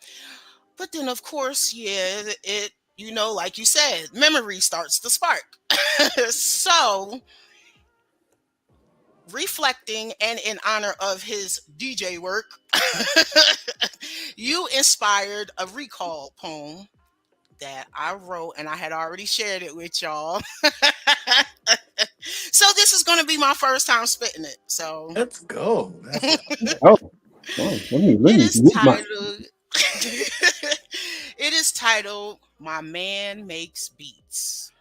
But then, of course, yeah, like you said, memory starts to spark. So, reflecting and in honor of his DJ work, you inspired a recall poem that I wrote, and I had already shared it with y'all. So, this is going to be my first time spitting it. So, Let's go. That's it. Oh, oh, let it me is mute my. titled. It is titled "My Man Makes Beats."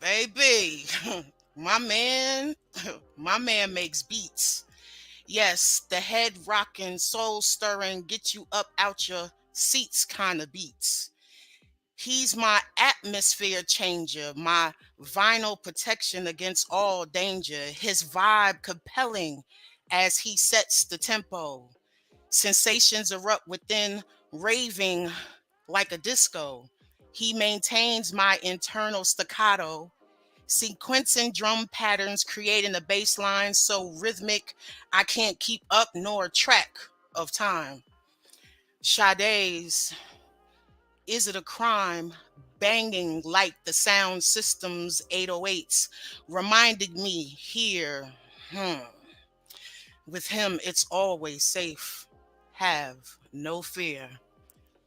Baby, my man, my man makes beats. Yes, the head rocking, soul stirring, get you up out your seats kind of beats. He's my atmosphere changer, my vinyl protection against all danger. His vibe compelling as he sets the tempo. Sensations erupt within, raving like a disco. He maintains my internal staccato, sequencing drum patterns, creating a bass line so rhythmic I can't keep up nor track of time. Sade's Is It a Crime? Banging like the sound system's 808s, reminded me here, with him it's always safe. Have no fear.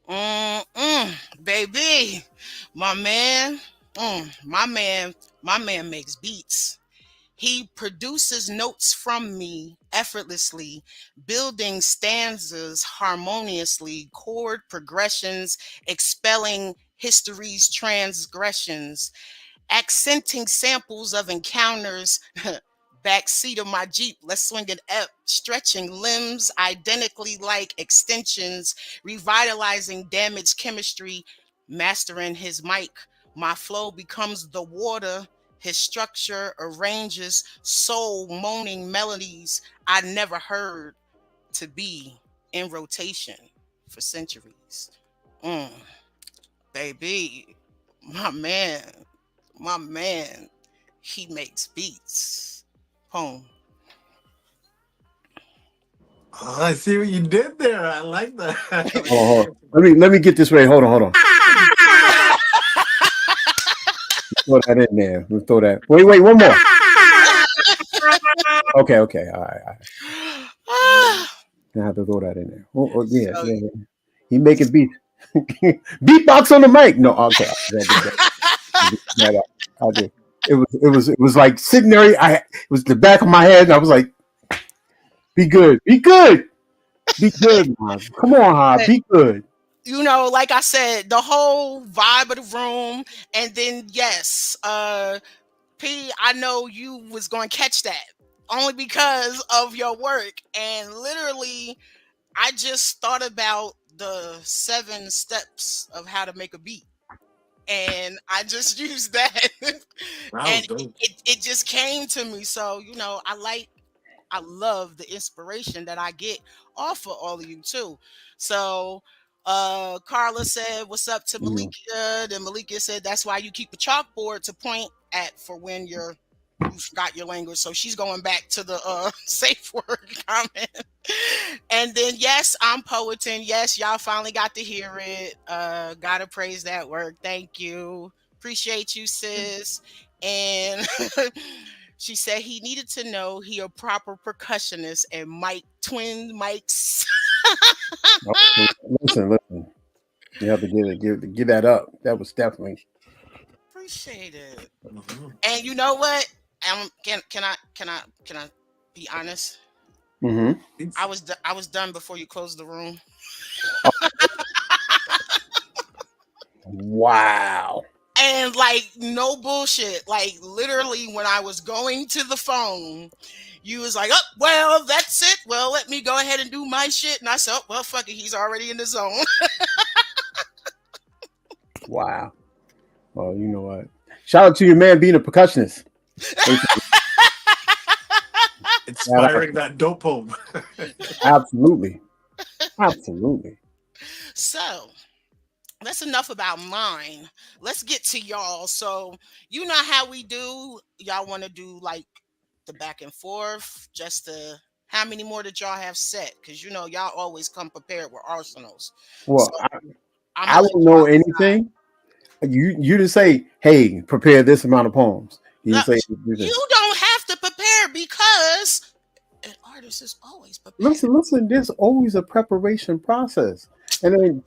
Mm-mm, baby, my man, my man makes beats. He produces notes from me effortlessly, building stanzas harmoniously, chord progressions, expelling history's transgressions, accenting samples of encounters. Backseat of my Jeep, let's swing it up, stretching limbs identically like extensions, revitalizing damaged chemistry, mastering his mic. My flow becomes the water. His structure arranges soul moaning melodies I never heard to be in rotation for centuries. Mm, baby, my man, my man, he makes beats. Poem. Oh, I see what you did there. I like that. Hold on, hold on. Let me get this right. Hold on, hold on. Throw that in there. Let's throw that. Wait, one more. Okay, okay. All right, all right. I have to throw that in there. Oh, yeah, So, yeah, yeah. He making beats. Beatbox on the mic. No, okay. I did that. I did that. I did. It was like sitting there. It was the back of my head, and I was like, "Be good, be good, be good, man. Come on, Ha, but, be good." like I said, the whole vibe of the room, and then yes, P, I know you was going to catch that only because of your work, and literally, I just thought about the 7 steps of how to make a beat, and I just used that, That was and dope. it just came to me. So I like. I love the inspiration that I get off of all of you too. So Carla said, "What's up to Mhm. Malika?" Then Malika said, "That's why you keep a chalkboard to point at for when you forgot your language." So she's going back to the safe word comment. And then yes, I'm poeting. Yes, y'all finally got to hear it. Gotta praise that work. Thank you. Appreciate you, sis. And she said he needed to know he a proper percussionist and Mike twin mics. Oh, listen. You have to give that up. That was definitely. Appreciate it. Mhm. And you know what? Can I be honest? Hmm. I was done before you closed the room. Wow. And like no bullshit. Like literally when I was going to the phone, you was like, "Oh, well, that's it. Well, let me go ahead and do my shit." And I said, "Oh, well, fuck it. He's already in the zone." Wow. Well, you know what? Shout out to your man being a percussionist. Hey, shout out. Inspiring that dope poem. Absolutely. Absolutely. So that's enough about mine. Let's get to y'all. So you know how we do. Y'all want to do like the back and forth, just to how many more did y'all have set? Because you know y'all always come prepared with arsenals. So Well, I'm I gonna let don't y'all know decide. anything. You just say, hey, prepare this amount of poems. You No, just say, you don't have to prepare because an artist is always prepared. listen. There's always a preparation process, and then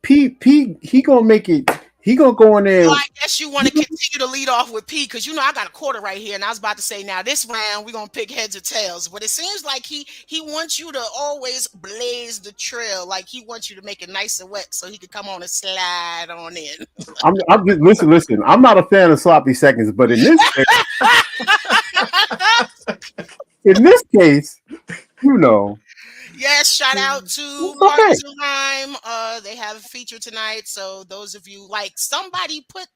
P, he gonna make it. He gonna go in So there. I guess you want to continue to lead off with P because you know I got a quarter right here, and I was about to say now this round we're gonna pick heads or tails, but it seems like he wants you to always blaze the trail, like he wants you to make it nice and wet so he could come on and slide on in. I'm just listen. I'm not a fan of sloppy seconds, but in this case, you know, Yes, shout out to it's okay. Partners in Rhyme. They have a feature tonight, so those of you like somebody put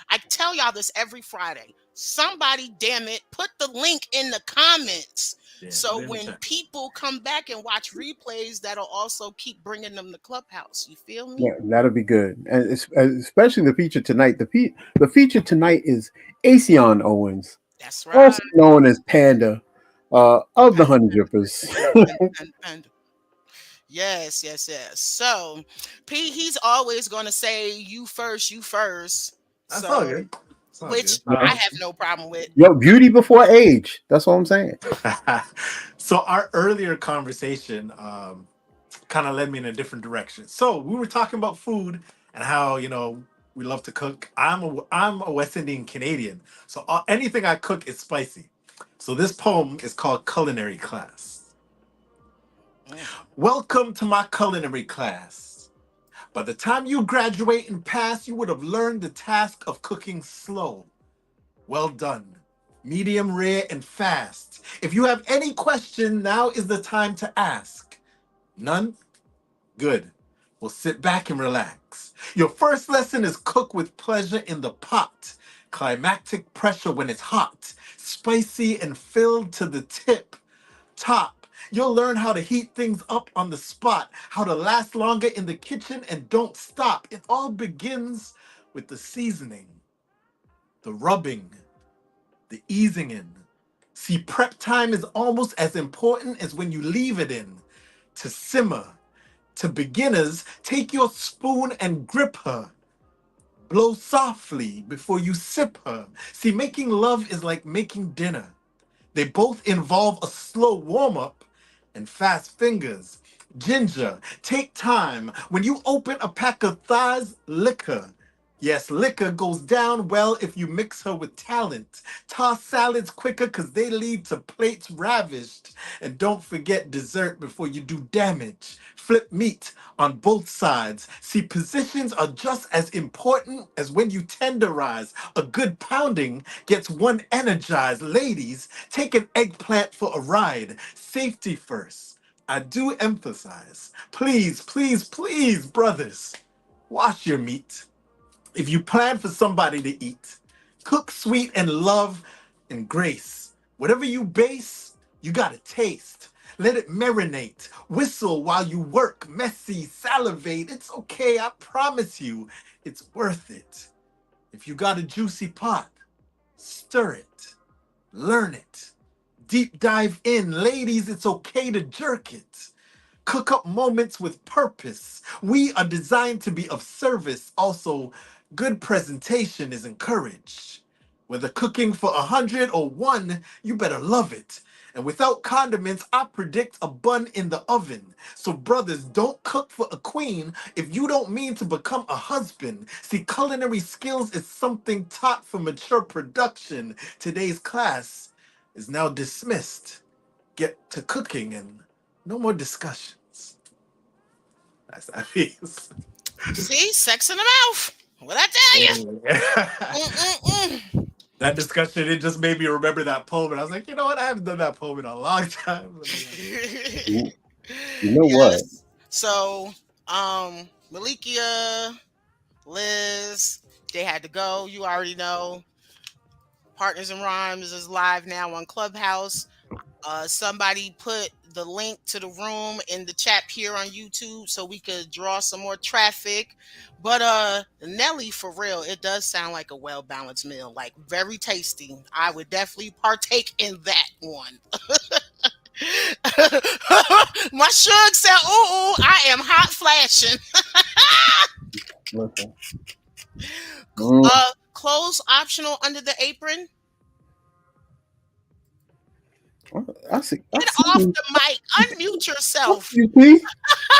I tell y'all this every Friday. Somebody, damn it, put the link in the comments. Yeah, put So it in the when chat. people come back and watch replays, that'll also keep bringing them to Clubhouse. You feel me? Yeah, that'll be good, and especially the feature tonight. The feature tonight is Asean Owens, That's right. also known as Panda, of the Panda, Honey panda, Drippers. panda, panda, panda. Yes, yes, yes. So P, he's always gonna say you first, you first. That's all So good. It's all which good. I have no problem with. Yo, beauty before age. That's what I'm saying. So our earlier conversation kind of led me in a different direction. So we were talking about food and how we love to cook. I'm a West Indian Canadian, so anything I cook is spicy. So this poem is called Culinary Class. Mm. Welcome to my culinary class. By the time you graduate and pass, you would have learned the task of cooking slow. Well done. Medium rare and fast. If you have any question, now is the time to ask. None? Good. Well, sit back and relax. Your first lesson is cook with pleasure in the pot. Climactic pressure when it's hot, spicy and filled to the tip. Top. You'll learn how to heat things up on the spot, how to last longer in the kitchen and don't stop. It all begins with the seasoning, the rubbing, the easing in. See, prep time is almost as important as when you leave it in. To simmer. To beginners, take your spoon and grip her. Blow softly before you sip her. See, making love is like making dinner. They both involve a slow warm up and fast fingers. Ginger, take time. When you open a pack of thighs, liquor. Yes, liquor goes down well if you mix her with talent. Toss salads quicker because they lead to plates ravished. And don't forget dessert before you do damage. Flip meat on both sides. See, positions are just as important as when you tenderize. A good pounding gets one energized. Ladies, take an eggplant for a ride. Safety first. I do emphasize. Please, please, please, brothers, wash your meat. If you plan for somebody to eat, cook sweet and love and grace. Whatever you base, You gotta taste. Let it marinate. Whistle while you work. Messy, salivate. It's okay, I promise you. It's worth it. If you got a juicy pot, stir it. Learn it. Deep dive in. Ladies, it's okay to jerk it. Cook up moments with purpose. We are designed to be of service. Also, good presentation is encouraged. Whether cooking for 100 or 1, you better love it. And without condiments, I predict a bun in the oven. So, brothers, don't cook for a queen if you don't mean to become a husband. See, culinary skills is something taught for mature production. Today's class is now dismissed. Get to cooking and no more discussions. That's that piece. See, sex in the mouth. What I tell you? Mm-mm-mm. That discussion, it just made me remember that poem. And I was like, you know what? I haven't done that poem in a long time. You know what? Yes. So, Malikia, Liz, they had to go. You already know. Partners in Rhymes is live now on Clubhouse. Somebody put the link to the room in the chat here on YouTube so we could draw some more traffic. But Nelly, for real, it does sound like a well balanced meal, like very tasty. I would definitely partake in that one. My Shug said, "Ooh, I am hot flashing." Listen. Mm, Clothes optional under the apron. I see. I Get see off you. the mic. Unmute yourself. You see?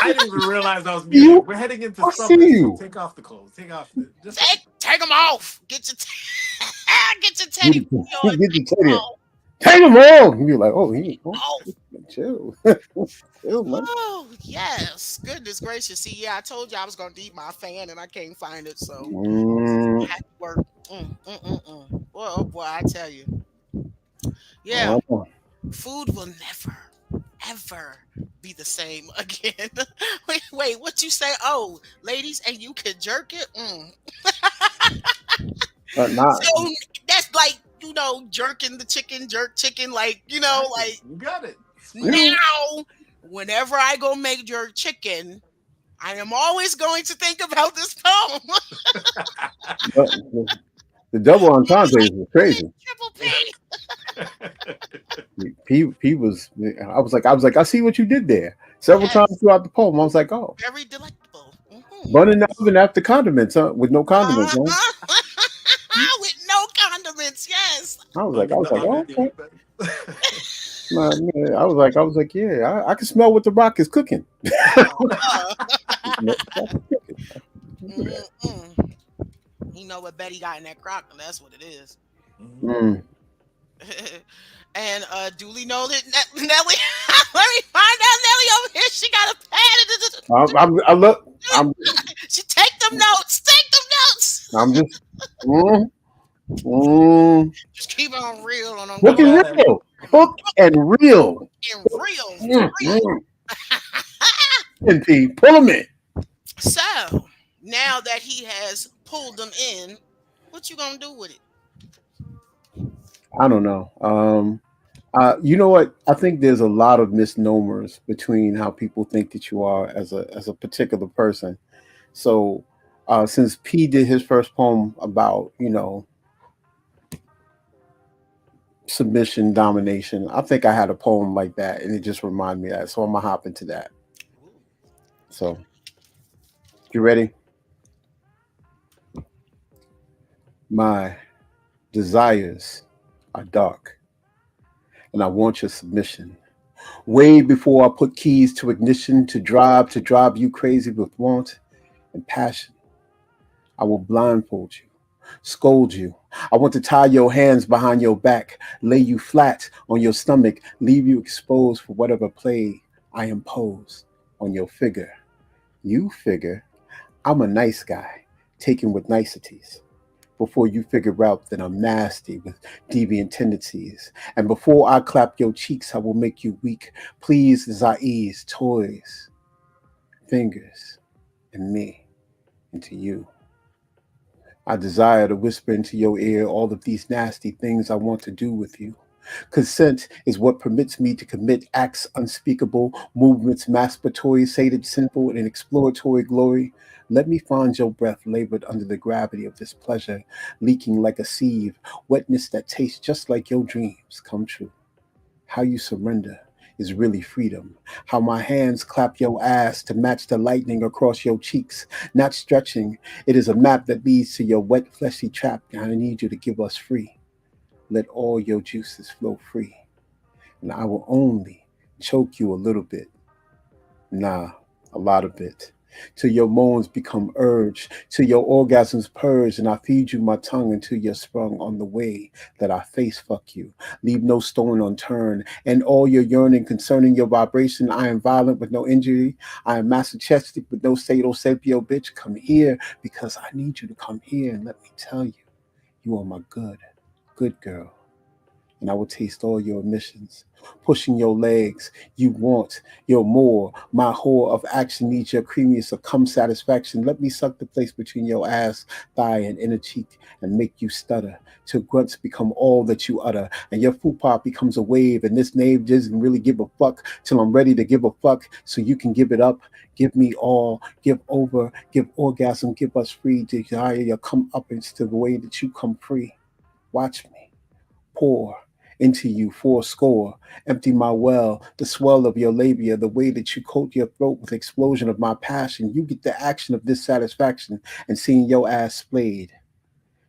I didn't even realize I was You? muted. We're heading into I summer, see so you. take off the clothes. Take off the just Take them off. Get your get your Get teddy your on. get Take your them teddy. off. Take them all. You be like, oh, he Off. chill, chill, man. Oh yes. Goodness gracious. See, yeah, I told you I was gonna need my fan and I can't find it, so Mm, I had to work. Boy, oh boy, I tell you. Yeah, oh, food will never, ever be the same again. Wait, what you say? Oh, ladies, and you can jerk it? not. So that's like, jerking the chicken, jerk chicken, like, like you got it. Mm, now, whenever I go make jerk chicken, I am always going to think about this poem. but the double entendres was crazy. Triple P was. I was like, I see what you did there. P. Several times Yes, throughout the poem, I was like, oh, very delectable. bun in the oven after condiments, huh? With no condiments, huh? With no condiments, yes. Bun I in was the like, oven, oh, yeah, okay. you bet. Man, I was like, yeah, I can smell what the rock is cooking. Uh-huh. What the rock is cooking. Look at that. Mm-mm. You know what Betty got in that crock, and that's what it is. Mm. And duly noted, Nelly. Let me find out Nelly over here. She got a pad. I look. I'm. She take them notes. Take them notes. I'm just. Mm, mm. Just keep on real and I'm Hook going and Yeah, real. Hook and real. in real, for Mm, real. mm. And P, pull them in. So now that he has pulled them in, what you gonna do with it? I don't know. You know what? I think there's a lot of misnomers between how people think that you are as a particular person. So, since P did his first poem about submission domination, I think I had a poem like that, and it just reminded me of that. So I'm gonna hop into that. Ooh. So, you ready? My desires are dark, and I want your submission. Way before I put keys to ignition to drive you crazy with want and passion. I will blindfold you, scold you. I want to tie your hands behind your back, lay you flat on your stomach, leave you exposed for whatever play I impose on your figure. You figure I'm a nice guy, taken with niceties. Before you figure out that I'm nasty with deviant tendencies. And before I clap your cheeks, I will make you weak. Please, as I ease toys, fingers, and me into you. I desire to whisper into your ear all of these nasty things I want to do with you. Consent is what permits me to commit acts unspeakable, movements masturbatory, sated, sinful, and exploratory glory. Let me find your breath labored under the gravity of this pleasure, leaking like a sieve, wetness that tastes just like your dreams come true. How you surrender is really freedom. How my hands clap your ass to match the lightning across your cheeks, not stretching. It is a map that leads to your wet, fleshy trap, and I need you to give us free. Let all your juices flow free, and I will only choke you a little bit. Nah, a lot of it. Till your moans become urge, till your orgasms purge, and I feed you my tongue until you're sprung on the way that I face fuck you. Leave no stone unturned, and all your yearning concerning your vibration. I am violent with no injury. I am masochistic with no sado sapio, bitch. Come here because I need you to come here and let me tell you, you are my good girl, and I will taste all your emissions. Pushing your legs, you want your more. My whore of action needs your creamiest of cum satisfaction. Let me suck the place between your ass, thigh, and inner cheek and make you stutter till grunts become all that you utter, and your fupa becomes a wave, and this knave doesn't really give a fuck till I'm ready to give a fuck so you can give it up. Give me all, give over, give orgasm, give us free desire your come up into the way that you come free. Watch me pour into you four score. Empty my well, the swell of your labia, the way that you coat your throat with explosion of my passion. You get the action of this satisfaction and seeing your ass splayed.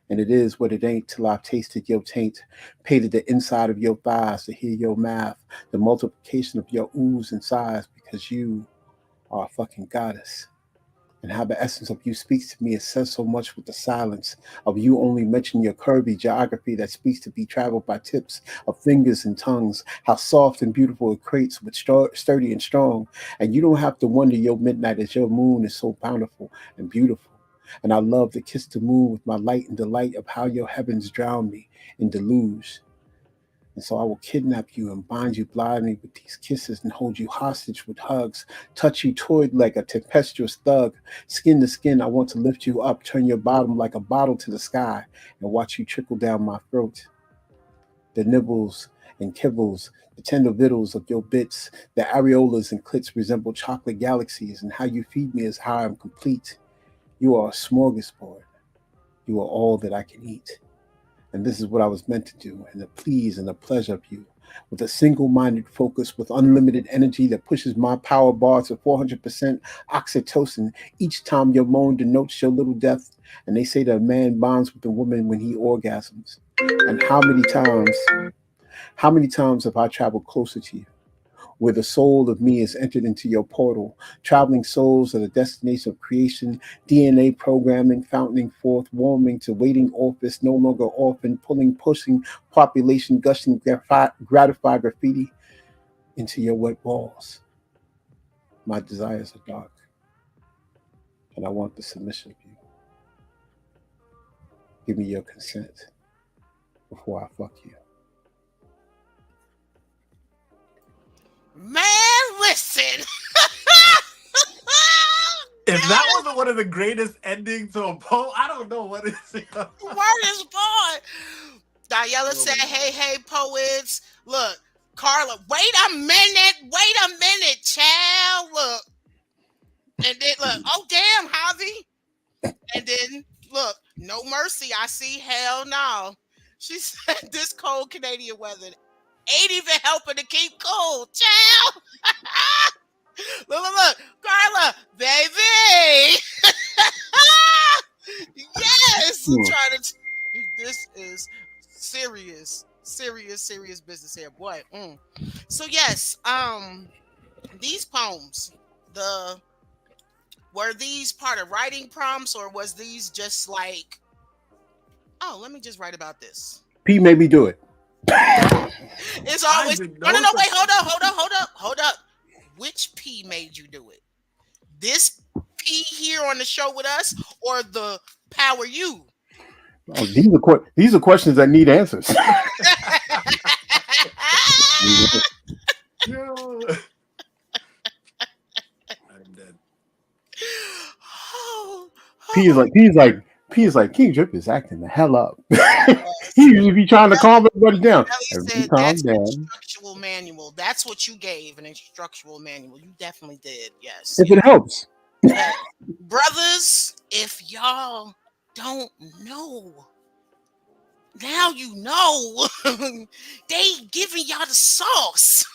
And it is what it ain't till I've tasted your taint, painted the inside of your thighs to hear your math, the multiplication of your oohs and sighs, because you are a fucking goddess, and how the essence of you speaks to me. It says so much with the silence of you only mention your curvy geography that speaks to be traveled by tips of fingers and tongues. How soft and beautiful it creates with sturdy and strong. And you don't have to wonder your midnight as your moon is so bountiful and beautiful. And I love to kiss the moon with my light and delight of how your heavens drown me in deluge. And so I will kidnap you and bind you blindly with these kisses and hold you hostage with hugs, touch you toyed like a tempestuous thug. Skin to skin, I want to lift you up, turn your bottom like a bottle to the sky, and watch you trickle down my throat. The nibbles and kibbles, the tender victuals of your bits, the areolas and clits resemble chocolate galaxies, and how you feed me is how I'm complete. You are a smorgasbord. You are all that I can eat. And this is what I was meant to do, and the please and the pleasure of you, with a single minded focus, with unlimited energy that pushes my power bar to 400% oxytocin. Each time your moan denotes your little death, and they say that a man bonds with a woman when he orgasms. And how many times have I traveled closer to you? Where the soul of me has entered into your portal. Traveling souls are the destination of creation, DNA programming, fountaining forth, warming to waiting office, no longer orphan, pulling, pushing, population, gushing, gratify graffiti into your wet walls. My desires are dark, and I want the submission of you. Give me your consent before I fuck you. Man, listen. If that wasn't one of the greatest endings to a poem, I don't know what is. Word is born. Diella said, hey, hey, poets. Look, Carla, wait a minute, child. Look. And then, look, oh, damn, Javi. And then, look, no mercy. I see, hell no. She said, this cold Canadian weather ain't even helping to keep cool, child. Look, Carla, baby. Yes, I'm trying to. This is serious business here, boy. So yes, these poems, the were these part of writing prompts, or was these just like, oh, let me just write about this? P made me do it. It's always no. Wait, hold up. Which P made you do it? This P here on the show with us, or the power you? Oh, these are questions that need answers. No. I'm dead. Oh, P is like King Drip is acting the hell up. He usually be trying to calm everybody down. Ellie Everybody said calm that's down. instructional manual. That's what you gave, an instructional manual. You definitely did. Yes, If yes, it helps. yes. Brothers, if y'all don't know, now you know. They giving y'all the sauce.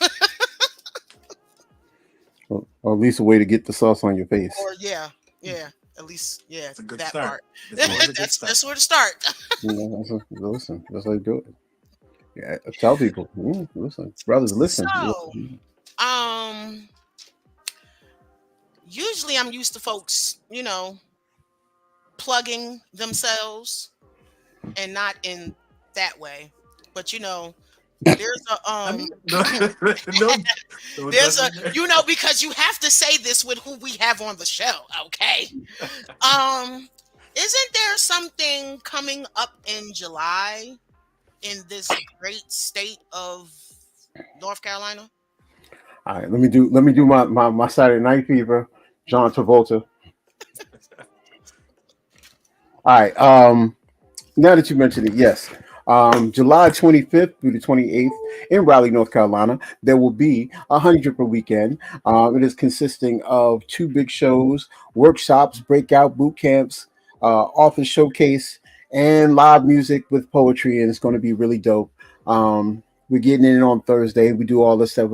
Or at least a way to get the sauce on your face. Or yeah, yeah. At least yeah, It's a good that start. part. It's always a good That's start. where to start. You know, listen, that's how you do it. Yeah, I tell people, listen, brothers, listen. So, um, usually I'm used to folks, plugging themselves and not in that way. But there's a I mean, no, no, no there's a judgment there. because you have to say this with who we have on the show, okay? Um, isn't there something coming up in July in this great state of North Carolina? All right, let me do my Saturday Night Fever, John Travolta. All right, now that you mentioned it, yes. July 25th through the 28th in Raleigh, North Carolina, there will be a hundred per weekend. It is consisting of two big shows, workshops, breakout boot camps, author showcase, and live music with poetry, and it's going to be really dope. We're getting in on Thursday. We do all this stuff,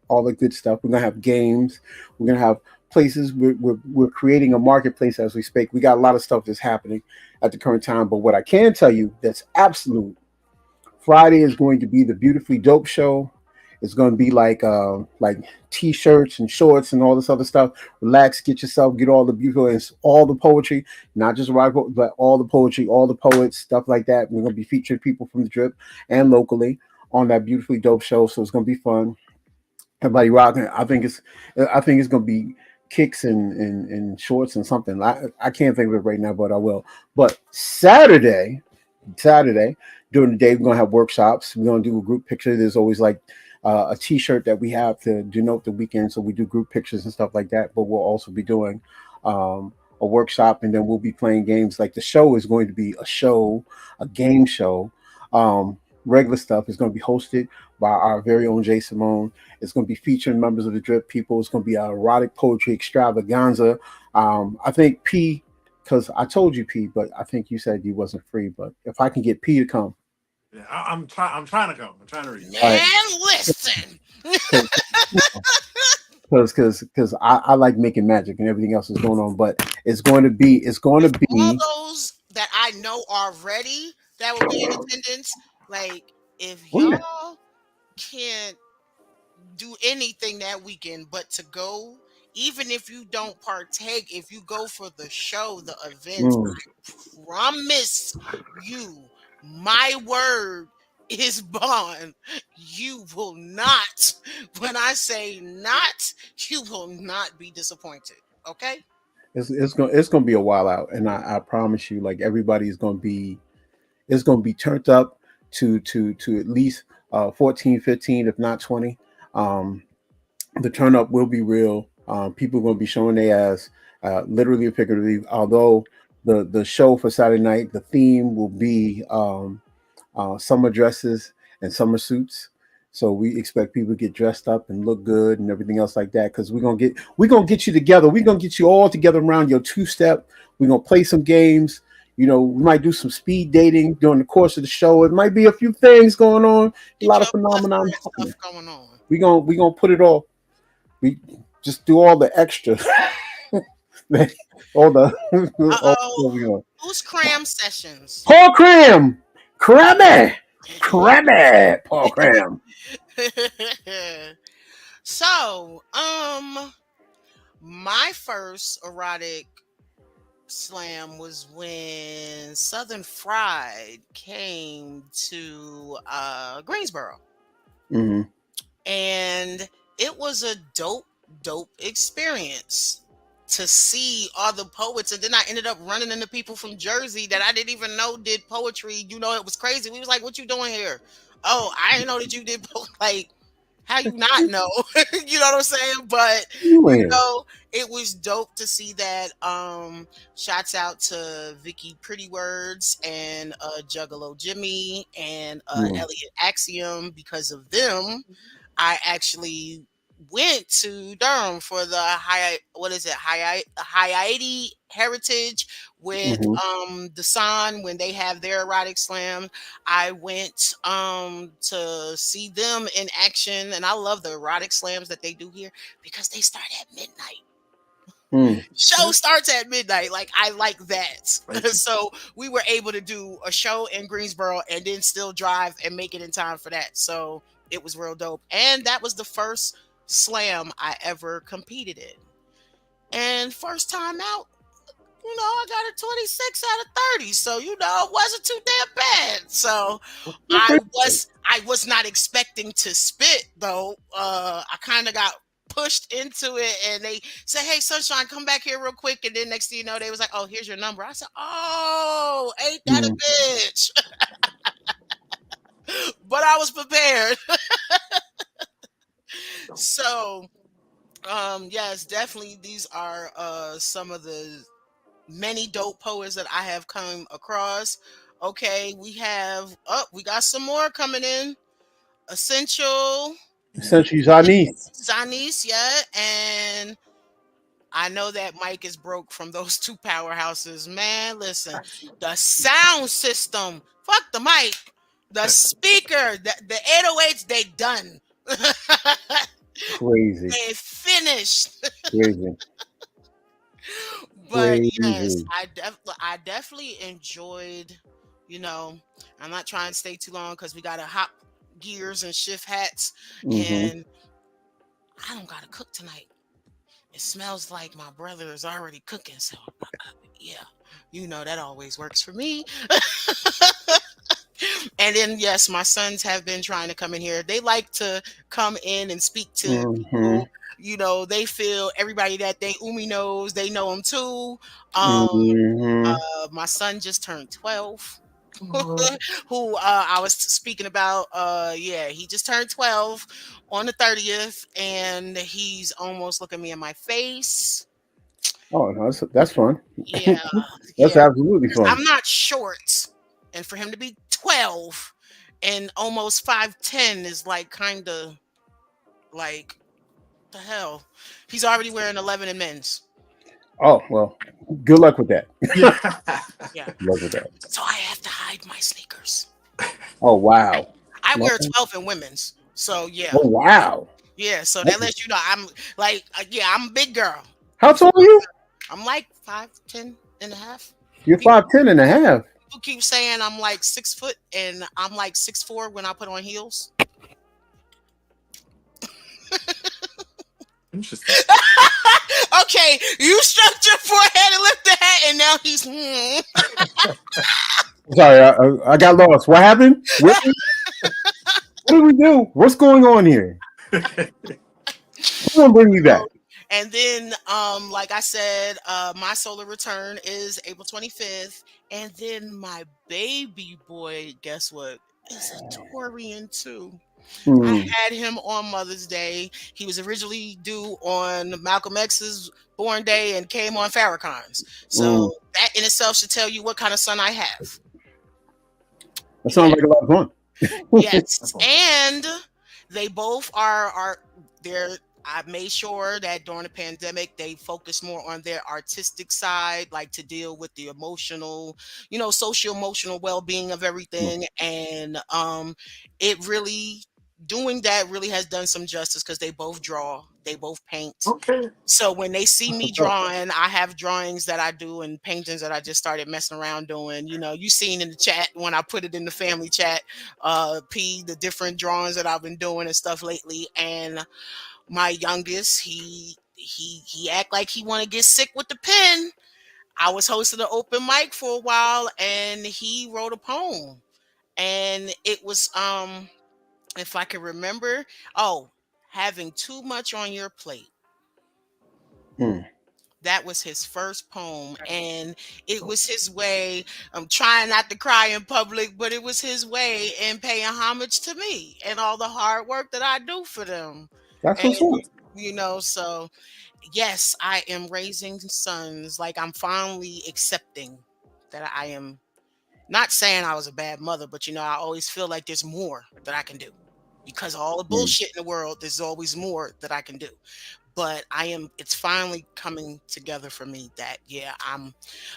all the good stuff. We're gonna have games. We're gonna have places. We're creating a marketplace as we speak. We got a lot of stuff that's happening at the current time. But what I can tell you that's absolute, Friday is going to be the Beautifully Dope show. It's going to be like t-shirts and shorts and all this other stuff. Relax, get yourself, get all the beautiful, it's all the poetry, not just rock, but all the poetry, all the poets, stuff like that. We're going to be featuring people from the Drip and locally on that Beautifully Dope show. So it's going to be fun. Everybody rocking. I think it's gonna be kicks and shorts and something. I can't think of it right now, but I will. But Saturday during the day we're gonna have workshops. We're gonna do a group picture. There's always like a T-shirt that we have to denote the weekend, so we do group pictures and stuff like that. But we'll also be doing a workshop, and then we'll be playing games. Like the show is going to be a show, a game show. Regular stuff is going to be hosted by our very own Jay Simone. It's going to be featuring members of the Drip People. It's going to be an erotic poetry extravaganza. I think P, because I told you P, but I think you said you wasn't free. But if I can get P to come, Yeah, I'm trying. I'm trying to come. I'm trying to read. all right, Man, listen. because I like making magic and everything else is going on. But it's going to All be those that I know already that will be in attendance, like if oh yeah. y'all can't do anything that weekend but to go, even if you don't partake, if you go for the show, the event, Mm. I promise you, my word is bond. You will not, when I say not, you will not be disappointed. Okay? It's gonna be a while out, and I promise you, like everybody's gonna be it's gonna be turned up to at least 14, 15, if not 20. Um, the turn up will be real. People are going to be showing their ass, literally and figuratively. Although the show for Saturday night, the theme will be summer dresses and summer suits. So we expect people to get dressed up and look good and everything else like that. Because we're gonna get you together. We're gonna get you all together around your two step. We're gonna play some games. We might do some speed dating during the course of the show. It might be a few things going on, a Get lot of your phenomenon plethora happening. stuff going on. We gonna put it all. We just do all the extra, all the Uh all oh. the, Who's cram sessions? Paul Cram, Crammy, Crammy, Paul Cram. So, my first erotic slam was when Southern Fried came to Greensboro. Hmm. And it was a dope experience to see all the poets. And then I ended up running into people from Jersey that I didn't even know did poetry. It was crazy. We was like, what you doing here? Oh, I didn't know that you did like How you not know? You know what I'm saying? But you Anywhere. know, it was dope to see that. Shouts out to Vicky Pretty Words and Juggalo Jimmy and Mm, Elliot Axiom. Because of them, I actually went to Durham for the high what is it Haiti Heritage with hmm the Sun when they have their erotic slam. I went to see them in action, and I love the erotic slams that they do here because they start at midnight. mm. Show starts at midnight. Like I like that. Thank you. So we were able to do a show in Greensboro and then still drive and make it in time for that. So it was real dope. And that was the first slam I ever competed in. And first time out, I got a 26 out of 30. So, it wasn't too damn bad. So Well, I was not expecting to spit though. I kind of got pushed into it and they said, "Hey Sunshine, come back here real quick." And then next thing you know, they was like, "Oh, here's your number." I said, "Oh, ain't that a mm, bitch?" But I was prepared. So yes, definitely these are some of the many dope poets that I have come across. Okay, we got some more coming in. Essential, essentially, Janice. Zanis, yeah, and I know that Mike is broke from those two powerhouses. Man, listen, the sound system, fuck the mic, the speaker, the 808s, they done. Crazy, They finished. crazy, But yes, crazy. I definitely enjoyed, you know, I'm not trying to stay too long because we gotta hop gears and shift hats, Hmm and I don't gotta cook tonight. It smells like my brother is already cooking, so yeah, that always works for me. And then yes, my sons have been trying to come in here. They like to come in and speak to hmm people. They feel everybody that they Umi knows, they know them too. Um, hmm my son just turned 12. Oh, Who I was speaking about. Yeah, he just turned 12 on the 30th, and he's almost looking me in my face. Oh, no, that's fun. Yeah, That's yeah. absolutely 'Cause fun. I'm not short, and for him to be 12 and almost 5'10" is like kind of like the hell. He's already wearing 11 in men's. Oh well, good luck with that. yeah. Yeah, Good luck with that. so I have to hide my sneakers. Oh wow. I No. wear 12 in women's, so yeah. Oh wow. Yeah, so that lets you know I'm like, yeah, I'm a big girl. How tall are you? I'm like 5'10" and a half. You're People, 5'10" and a half. people keep saying I'm like 6 foot, and I'm like 6'4" when I put on heels. Interesting. Okay, you stroked your forehead and lifted the hat, and now he's. Sorry, I got lost. What happened? What did we do? What's going on here? Someone bring me back. So, and then, like I said, my solar return is April 25th, and then my baby boy, guess what? Is a Taurian too. I Hmm. had him on Mother's Day. He was originally due on Malcolm X's born day and came on Farrakhan's. Mm. So that in itself should tell you what kind of son I have. That Yeah. sounds like a lot of fun. Yes. And they both are they're I made sure that during the pandemic they focus more on their artistic side, like to deal with the emotional, social emotional well-being of everything. And it really doing that really has done some justice because they both draw, they both paint. Okay. So when they see That's me what's up. drawing, I have drawings that I do and paintings that I just started messing around doing. You seen in the chat when I put it in the family chat, P, the different drawings that I've been doing and stuff lately. And my youngest, he act like he want to get sick with the pen. I was hosting an open mic for a while, and he wrote a poem, and it was if I can remember, oh, having too much on your plate. Hmm. That was his first poem, and it was his way. I'm trying not to cry in public, but it was his way in paying homage to me and all the hard work that I do for them. That's And what's up. so yes, I am raising sons. Like, I'm finally accepting that I am not saying I was a bad mother, but I always feel like there's more that I can do. Because of all the Mm. bullshit in the world, there's always more that I can do. But it's finally coming together for me that, yeah, I'm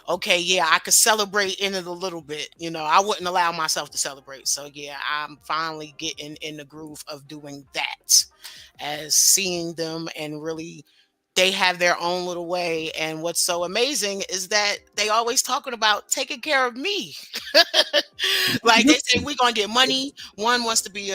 okay. Yeah, I could celebrate in it a little bit. I wouldn't allow myself to celebrate. So, yeah, I'm finally getting in the groove of doing that, as seeing them and really they have their own little way. And what's so amazing is that they always talking about taking care of me. Like, they say we're gonna get money. One wants to be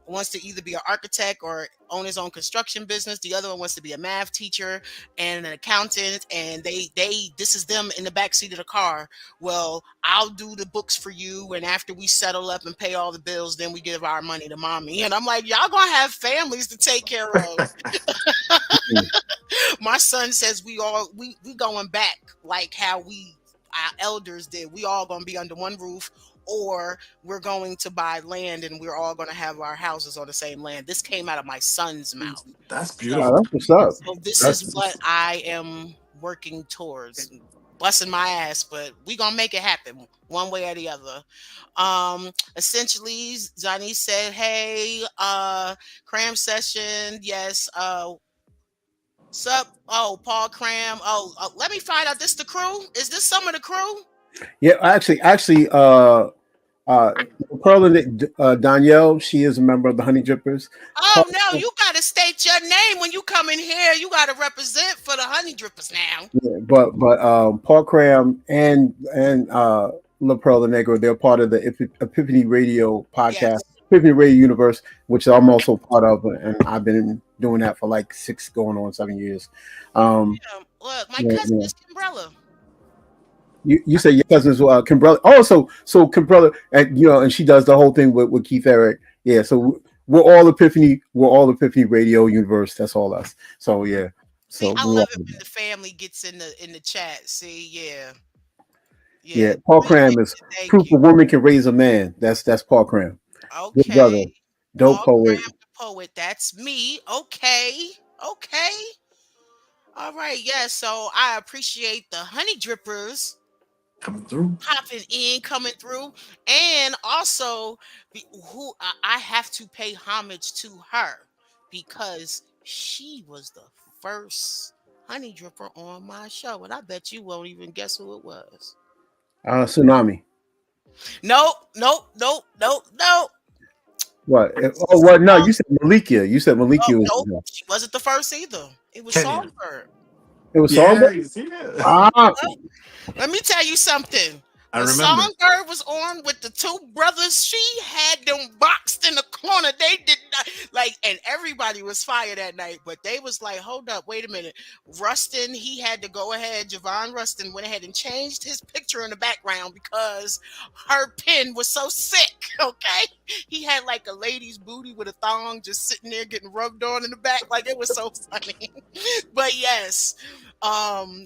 wants to either be an architect or own his own construction business. The other one wants to be a math teacher and an accountant. And they this is them in the back seat of the car. Well, I'll do the books for you, and after we settle up and pay all the bills, then we give our money to mommy. And I'm like, y'all gonna have families to take care of. Mm. My son says we going back like how our elders did. We all gonna be under one roof, or we're going to buy land and we're all gonna have our houses on the same land. This came out of my son's mouth. That's So Oh, beautiful. that's what's up. this That's is what I am working towards. Busting my ass, but we gonna make it happen one way or the other. Essentially, Zani said, "Hey, cram session, yes. Sup? Oh, Paul Cram. Oh, let me find out. This the crew? Is this some of the crew? yeah. Actually, uh, Pearl and Danielle, she is a member of the Honey Drippers. Oh Paul, no, you gotta state your name when you come in here. You gotta represent for the Honey Drippers now. yeah, but Paul Cram and La Pearl Negro, they're part of the Epiphany Radio podcast, Yes. Epiphany Radio Universe, which I'm also part of, and I've been doing that for like 6 going on 7 years. Um, Look, my yeah, cousin yeah. is Kimbrella. You say your cousin's Kimbrella. Oh, so Kimbrella, and and she does the whole thing with Keith Eric. Yeah, so we're all Epiphany Radio Universe. That's all us. So yeah, See, so I we're all, love it when the family gets in the chat. See, yeah, yeah. yeah. Paul Cram Appreciate is it. Thank proof you. a woman can raise a man. That's Paul Cram. Good Okay, brother, dope Paul poet. Cram the poet. That's me. Okay, okay. All right. Yeah. So I appreciate the Honey Drippers Coming through. popping in, coming through, and also who I have to pay homage to her because she was the first honey dripper on my show, and I bet you won't even guess who it was. Tsunami. Nope, nope, nope, nope, nope. What? Oh, what? No, Song- you said Malikia. You said oh, Malikia nope, was. she wasn't the first either. It was Kenya. Songbird. It was Yeah, Songbird. you see that? Ah, Let me tell you something. I When remember. Songbird was on with the two brothers, she had them boxed in the corner. They did not like, and everybody was fired that night. But they was like, "Hold up, wait a minute." Rustin, he had to go ahead. Javon Rustin went ahead and changed his picture in the background because her pen was so sick. Okay, he had like a lady's booty with a thong just sitting there getting rubbed on in the back. Like, it was so funny. But yes,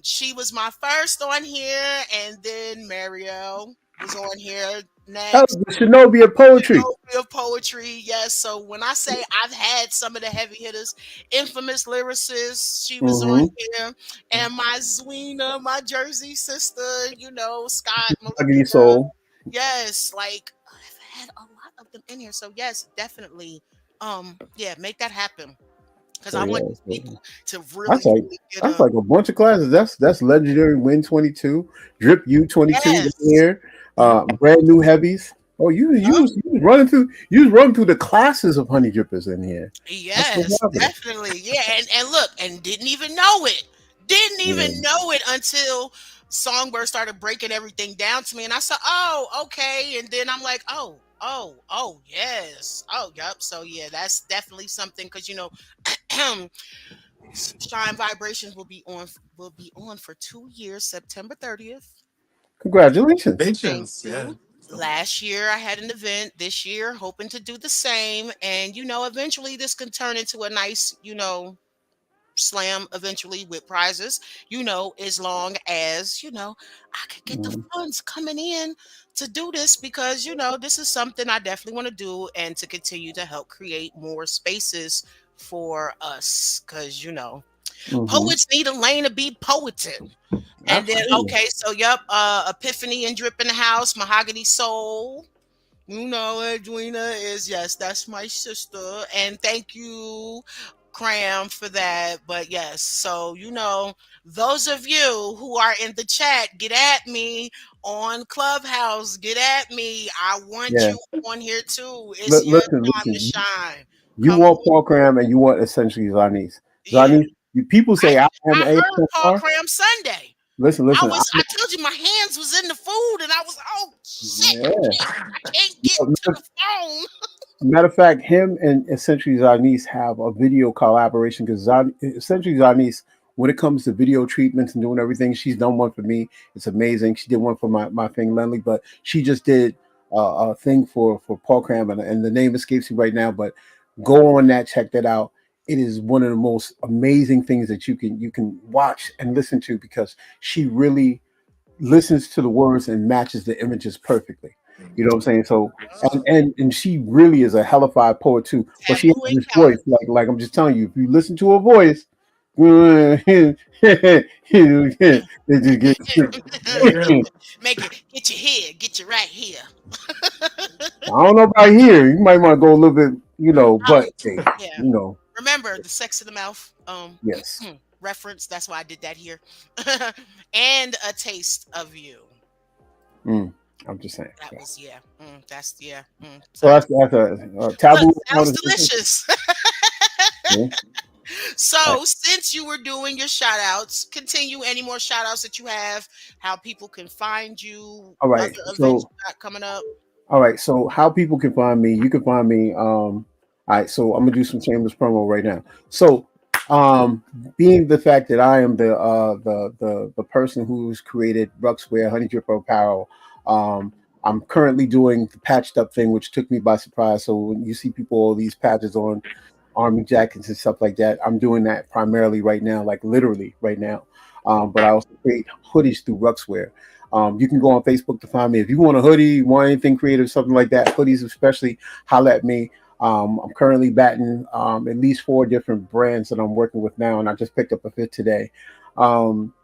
she was my first on here, and then Marielle was on here that was next. the Shinobi of poetry. Shinobi of poetry, yes. So when I say I've had some of the heavy hitters, infamous lyricist, she was on Mm-hmm. here, and my Zwina, my Jersey sister, Scott, Agony Malika, Soul. yes, like I've had a lot of them in here. So yes, definitely, yeah, make that happen because So I want yeah, these so people to really, that's like really get that's a like a bunch of classes. That's legendary Win 22, Drip U 22 down yes. here, brand new heavies. Oh, you was running through the classes of honey drippers in here. That's what's Yes, happening. definitely. Yeah, and look, and didn't even know it. Didn't even Yeah. know it until Songbird started breaking everything down to me, and I said, "Oh, okay." And then I'm like, "Oh, oh, yes, oh, yep." So yeah, that's definitely something because Shine Vibrations will be on for 2 years, September 30th. Congratulations. Thank Patience. Yeah. you. Last year I had an event. This year, hoping to do the same. And eventually this can turn into a nice, slam eventually with prizes, as long as, I could get the Mhm. funds coming in to do this because, this is something I definitely want to do and to continue to help create more spaces for us because, Mhm. poets need a lane to be poeting. And then, Absolutely. okay, so, yep, Epiphany and Drip in the house, Mahogany Soul. Edwina is, yes, that's my sister. And thank you, Cram, for that. But yes, so, those of you who are in the chat, get at me on Clubhouse. Get at me. I want Yeah. you on here too. It's your Listen, time to listen. shine. You Come want on. Paul Cram and you want essentially Zarnice. Yeah. Zarnice, people I say I am I a heard Paul star. Cram Sunday. Listen, I listen. was I told you my hands was in the food and I was, oh shit, Yeah. I can't get to the phone. Matter of fact, him and essentially Zarnice have a video collaboration because essentially Zarnice, when it comes to video treatments and doing everything, she's done one for me. It's amazing. She did one for my thing, Lenley, but she just did a thing for Paul Cram, and the name escapes me right now. But go on that, check that out. It is one of the most amazing things that you can watch and listen to because she really listens to the words and matches the images perfectly. You know what I'm saying? So and she really is a hellified poet too. But she has Taboo this encounter. voice, like I'm just telling you, if you listen to her voice, it just gets Make it get your here, get you right here. I don't know about here. You might want to go a little bit, Um, but hey, yeah. you know, Remember the sex of the mouth yes. reference. That's why I did that here. And a taste of you. Mm, I'm just saying. That Yeah. was, yeah. That's, yeah. So So that's a look, taboo sounds conversation. delicious. Yeah. All right. So since you were doing your shout outs, continue any more shout outs that you have, how people can find you, All right. other events So you got coming up. all right, so how people can find me? You can find me. All right, so I'm gonna do some shameless promo right now. So, being the fact that I am the person who's created Ruxwear, Honey Dripper Apparel, I'm currently doing the patched up thing, which took me by surprise. So when you see people all these patches on army jackets and stuff like that, I'm doing that primarily right now, like literally right now. But I also create hoodies through Ruxwear. You can go on Facebook to find me. If you want a hoodie, you want anything creative, something like that, hoodies especially, holla at me. I'm currently batting at least 4 different brands that I'm working with now, and I just picked up a fifth today. Um,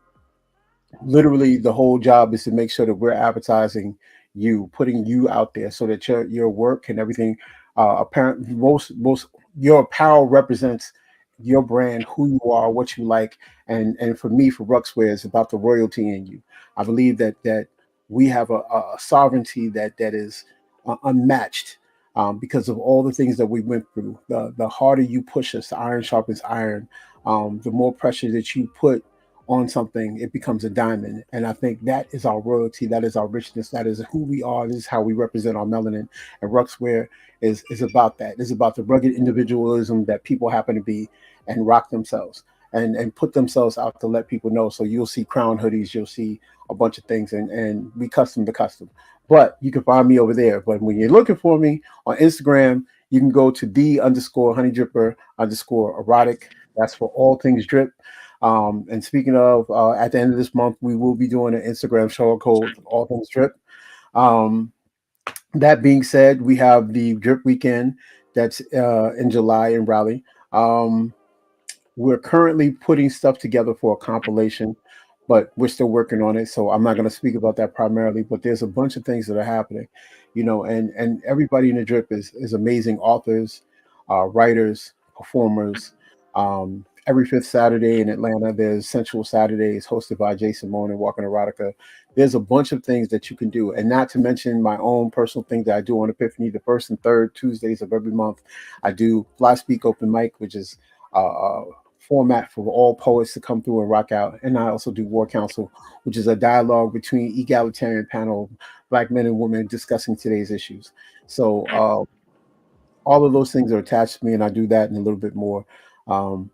Literally, the whole job is to make sure that we're advertising you, putting you out there, so that your work and everything, apparent most your apparel represents your brand, who you are, what you like, and for me, for Ruxwear, it's about the royalty in you. I believe that we have a sovereignty that is unmatched. Because of all the things that we went through, the harder you push us, iron sharpens iron. The more pressure that you put on something, it becomes a diamond. And I think that is our royalty, that is our richness, that is who we are, this is how we represent our melanin. And Ruxwear is about that. It's about the rugged individualism that people happen to be and rock themselves and put themselves out to let people know. So you'll see crown hoodies, you'll see a bunch of things, and we custom to custom. But you can find me over there. But when you're looking for me on Instagram, you can go to the underscore honey dripper underscore erotic. That's for all things drip. And speaking of, at the end of this month, we will be doing an Instagram show called All Things Drip. Um, that being said, we have the Drip Weekend that's in July in Raleigh. Um, we're currently putting stuff together for a compilation, but we're still working on it. So I'm not going to speak about that primarily. But there's a bunch of things that are happening, and everybody in the drip is amazing authors, writers, performers. Every fifth Saturday in Atlanta, there's Sensual Saturdays hosted by Jason Moan and Walking Erotica. There's a bunch of things that you can do, and not to mention my own personal thing that I do on Epiphany, the first and third Tuesdays of every month. I do Fly Speak Open Mic, which is format for all poets to come through and rock out. And I also do War Council, which is a dialogue between egalitarian panel, black men and women discussing today's issues. So all of those things are attached to me, and I do that and a little bit more. Um,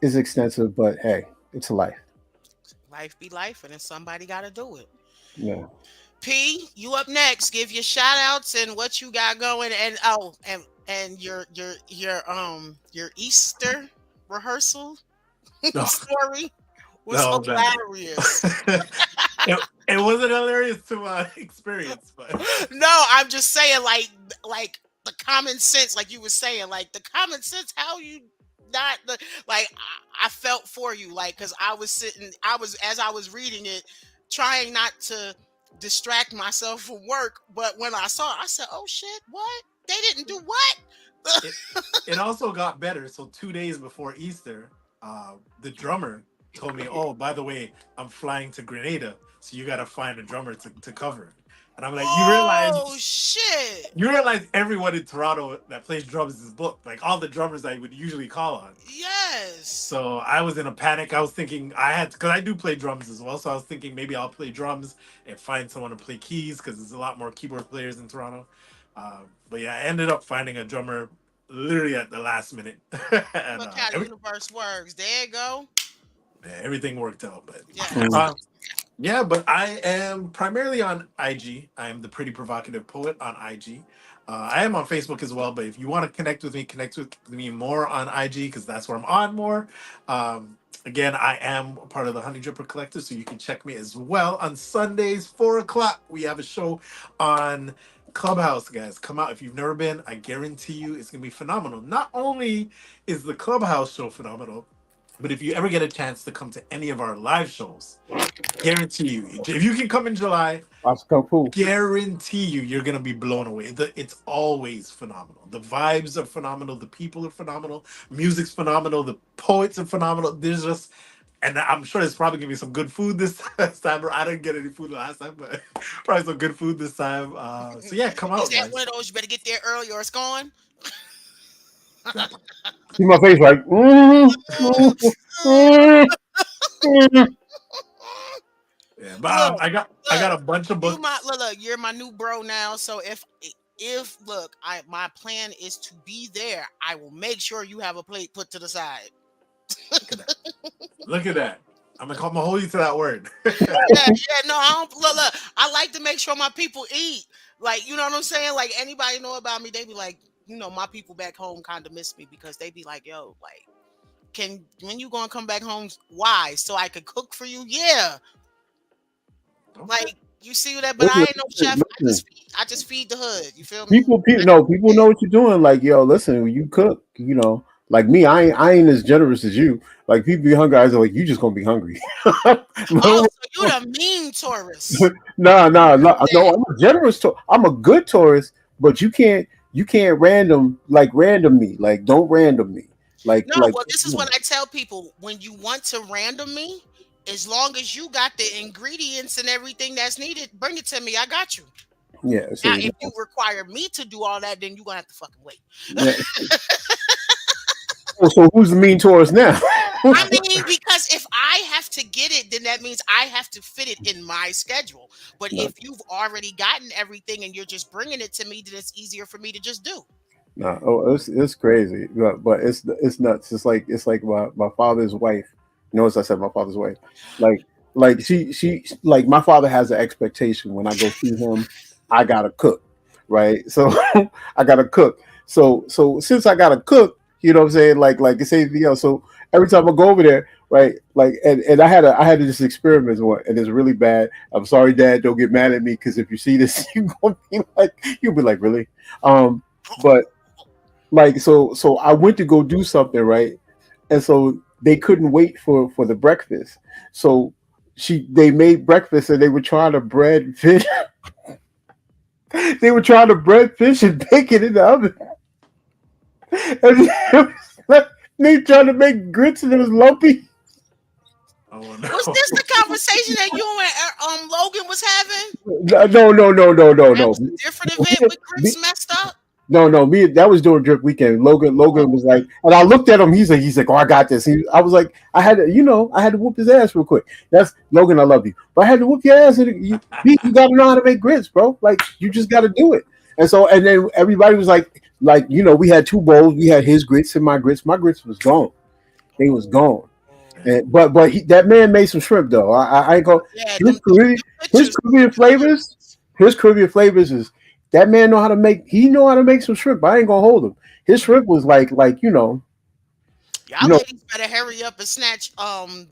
it's extensive, but hey, it's a life. Life be life, and then somebody got to do it. Yeah. P, you up next. Give your shout outs and what you got going, and and your Easter rehearsal. No, story was no, man. hilarious. It wasn't hilarious to my experience, but No, I'm just saying, like the common sense, like you were saying, like the common sense. How you not the like? I felt for you, like, because I was sitting, I was as I was reading it, trying not to distract myself from work. But when I saw, it, I said, "Oh shit, what? They didn't do what?" it it also got better. So 2 days before Easter, the drummer told me, "Oh, by the way, I'm flying to Grenada, so you got to find a drummer to cover it." And I'm like, Oh shit! you realize everyone in Toronto that plays drums is booked, like all the drummers I would usually call on. Yes. So I was in a panic. I was thinking I had because I do play drums as well. So I was thinking maybe I'll play drums and find someone to play keys because there's a lot more keyboard players in Toronto. But yeah, I ended up finding a drummer literally at the last minute, and Look how the universe works. There you go. yeah, everything worked out. But Yes. uh, yeah, but I am primarily on IG. I am the Pretty Provocative Poet on IG. I am on Facebook as well, but if you want to connect with me more on IG because that's where I'm on more. Again, I am part of the Honey Dripper Collective, so you can check me as well on Sundays, 4 o'clock. We have a show on Clubhouse, guys. Come out if you've never been. I guarantee you it's gonna be phenomenal. Not only is the Clubhouse show phenomenal, but if you ever get a chance to come to any of our live shows, guarantee you, if you can come in July, That's Kung Fu. guarantee you, you're gonna be blown away. It's always phenomenal. The vibes are phenomenal. The people are phenomenal. Music's phenomenal. The poets are phenomenal. There's just, and I'm sure there's probably gonna be some good food this time. I didn't get any food last time, but probably some good food this time. So yeah, come Is out, that one guys. of those you better get there early or it's gone? See my face like, Yeah, but Look, I got look, a bunch of you my books. look, you're my new bro now. So if look, I my plan is to be there. I will make sure you have a plate put to the side. Look at that. Look at that. I'm gonna hold you to that word. Yeah, yeah, no, I don't look. I like to make sure my people eat. Like, you know what I'm saying? Like anybody know about me, they be like, my people back home kind of miss me because they be like, yo, like, can when you gonna come back home? Why? So I could cook for you? Yeah. Okay. Like you see that, but I listen, ain't no chef. listen. I just feed the hood. You feel me? People, no, people know what you're doing. Like, yo, listen, when you cook, like me, I ain't as generous as you. Like, people be hungry. I was like, you just gonna be hungry. Oh, no, so you the mean tourist. no, no, Yeah. no. I'm a generous. I'm a good tourist, but you can't random me. Like, don't random me. Like, No, like, well, this is what I tell people. When you want to random me, as long as you got the ingredients and everything that's needed, bring it to me. I got you. yeah. Now, See, if you require me to do all that, then you're gonna have to fucking wait. yeah. So who's the mean tourist now? I mean, because if I have to get it, then that means I have to fit it in my schedule. But No, if you've already gotten everything and you're just bringing it to me, then it's easier for me to just do. no. Oh, it's crazy, but it's nuts. It's like my father's wife. Notice I said my father's wife. Like she like my father has an expectation when I go see him, I gotta cook, right? So I gotta cook. So since I gotta cook, you know what I'm saying? Like it's anything else. So every time I go over there, right? Like and I had this experiment one, and it's really bad. I'm sorry, Dad. Don't get mad at me because if you see this, you'll be like, really? But like so I went to go do something, right? And so they couldn't wait for the breakfast. So they made breakfast and they were trying to bread fish. They were trying to bread fish and bake it in the oven. And they trying to make grits and it was lumpy. Oh Was no. this the conversation that you and Logan was having? No, no, no, no, no, That no. was a different event with Grits messed up. No, no, me. That was during drip weekend. Logan Oh, was like, and I looked at him. He's like, oh, I got this. I was like, I had to whoop his ass real quick. That's Logan. I love you, but I had to whoop your ass. And you got to know how to make grits, bro. Like, you just got to do it. And then everybody was like, we had two bowls. We had his grits and my grits. My grits was gone. They was gone. And, that man made some shrimp though. I ain't go. yeah, His them Caribbean, his pictures. Caribbean flavors. His Caribbean flavors is that man know how to make. He know how to make some shrimp. I ain't gonna hold him. His shrimp was like. Yo, Y'all You know, ladies better hurry up and snatch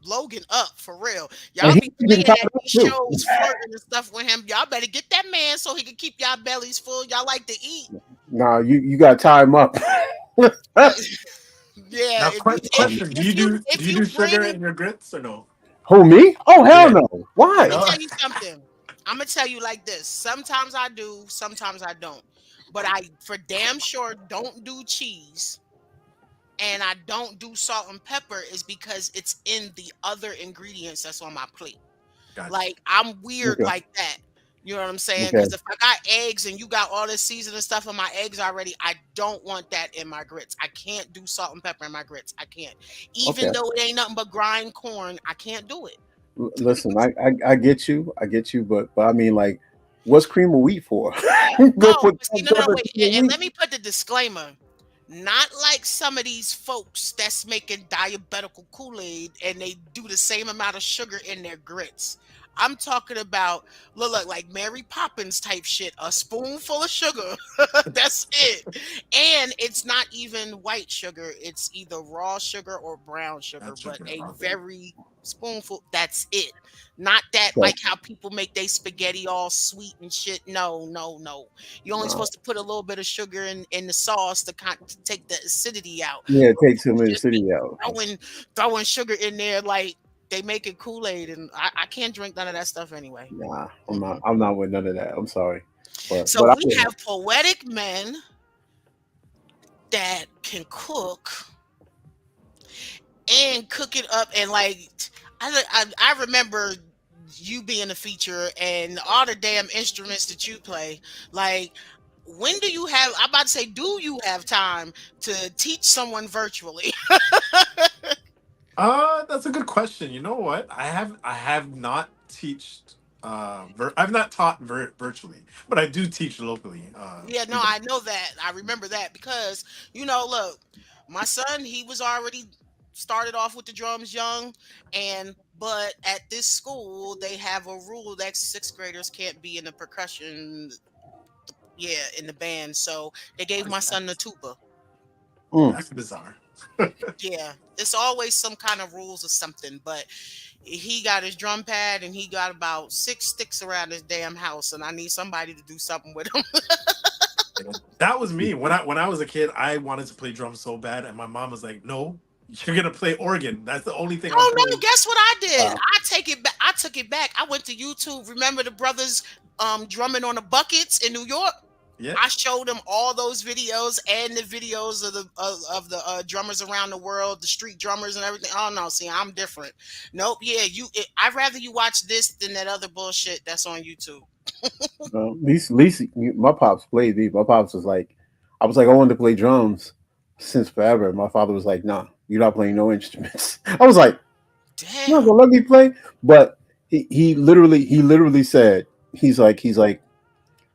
Logan up for real. and Y'all he's be getting playing tied at up these too. shows, flirting and stuff with him. Y'all better get that man so he can keep y'all bellies full. Y'all like to eat. Nah, you got to tie him up. Uh, yeah, Now, question: Do if you you do sugar bring in your grits or no? Who, me? Oh hell Yeah, no! let me Why? no. tell you something. I'm gonna tell you like this. Sometimes I do, sometimes I don't. But I for damn sure don't do cheese and I don't do salt and pepper is because it's in the other ingredients that's on my plate. Gotcha. Like I'm weird Okay, like that. You know what I'm saying? okay, Because if I got eggs and you got all this seasoning stuff in my eggs already, I don't want that in my grits. I can't do salt and pepper in my grits. I can't. Even okay. though it ain't nothing but grind corn, I can't do it. Listen, I get you, but I mean, like, what's cream of wheat for? Go Oh, put but see, salt, no, no, no, pepper, wait, cream of and wheat. let me put the disclaimer. Not like some of these folks that's making diabetical Kool-Aid and they do the same amount of sugar in their grits. I'm talking about look like Mary Poppins type shit. A spoonful of sugar. That's it. And it's not even white sugar. It's either raw sugar or brown sugar, That's but sugar. a Okay. very spoonful. That's it. Not that Okay. like how people make their spaghetti all sweet and shit. No, no, no. You're only Uh, supposed to put a little bit of sugar in the sauce to take the acidity out. yeah, it But takes him people in the just be city out. throwing sugar in there like they make it Kool-Aid, and I can't drink none of that stuff anyway. Nah, Mm-mm. I'm not with none of that. I'm sorry, So but I we wouldn't. have poetic men that can cook and cook it up, and like I remember you being a feature and all the damn instruments that you play. Like, when do you have? I'm about to say, do you have time to teach someone virtually? That's a good question. You know what? I have not teached I've not taught virtually, but I do teach locally. Yeah, no, I know that. I remember that because, look, my son, he was already started off with the drums young, and but at this school they have a rule that sixth graders can't be in the percussion, yeah, in the band. So they gave my son the tuba. Mm, That's bizarre. Yeah, it's always some kind of rules or something, but he got his drum pad and he got about six sticks around his damn house, and I need somebody to do something with him. That was me when I was a kid. I wanted to play drums so bad, and my mom was like, "No, you're gonna play organ. That's the only thing I'm Oh no, playing." guess what I did? wow. I take it back. I took it back. I went to YouTube. Remember the brothers drumming on the buckets in New York? Yeah, I showed them all those videos and the videos of the drummers around the world, the street drummers and everything. Oh no, see, I'm different. Nope, yeah, I'd rather you watch this than that other bullshit that's on YouTube. At least my pops played me. My pops was like, I was like, I wanted to play drums since forever. My father was like, Nah, you're not playing no instruments. I was like, you're not Damn. gonna let me play. But he literally said, he's like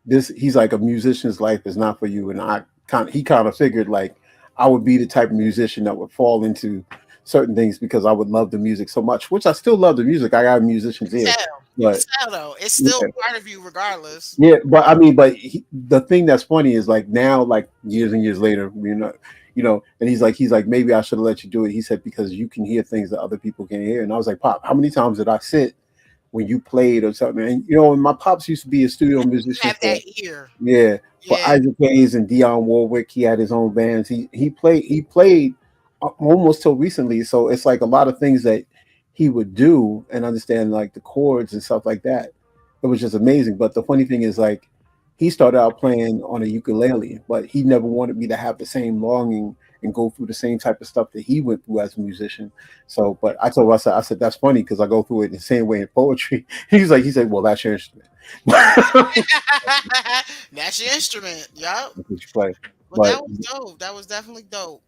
this. He's like, a musician's life is not for you. And he kind of figured like I would be the type of musician that would fall into certain things because I would love the music so much, which I still love the music. I got a You musician's can ear, tell. You can but tell though. It's still yeah, part of you regardless. yeah, but I mean, the thing that's funny is like now, like years and years later, and he's like, maybe I should have let you do it. He said because you can hear things that other people can't hear, and I was like, Pop, how many times did I sit when you played or something? And and my pops used to be a studio You musician have that for ear. yeah, for Yeah. Isaac Hayes and Dionne Warwick. He had his own bands. He played almost till recently. So it's like a lot of things that he would do and understand like the chords and stuff like that. It was just amazing. But the funny thing is like he started out playing on a ukulele, but he never wanted me to have the same longing and go through the same type of stuff that he went through as a musician. So, but I told him, I said that's funny because I go through it the same way in poetry. He said, well, that's your instrument. That's your instrument. Yup. That's what you play. Well, But that was dope. That was definitely dope.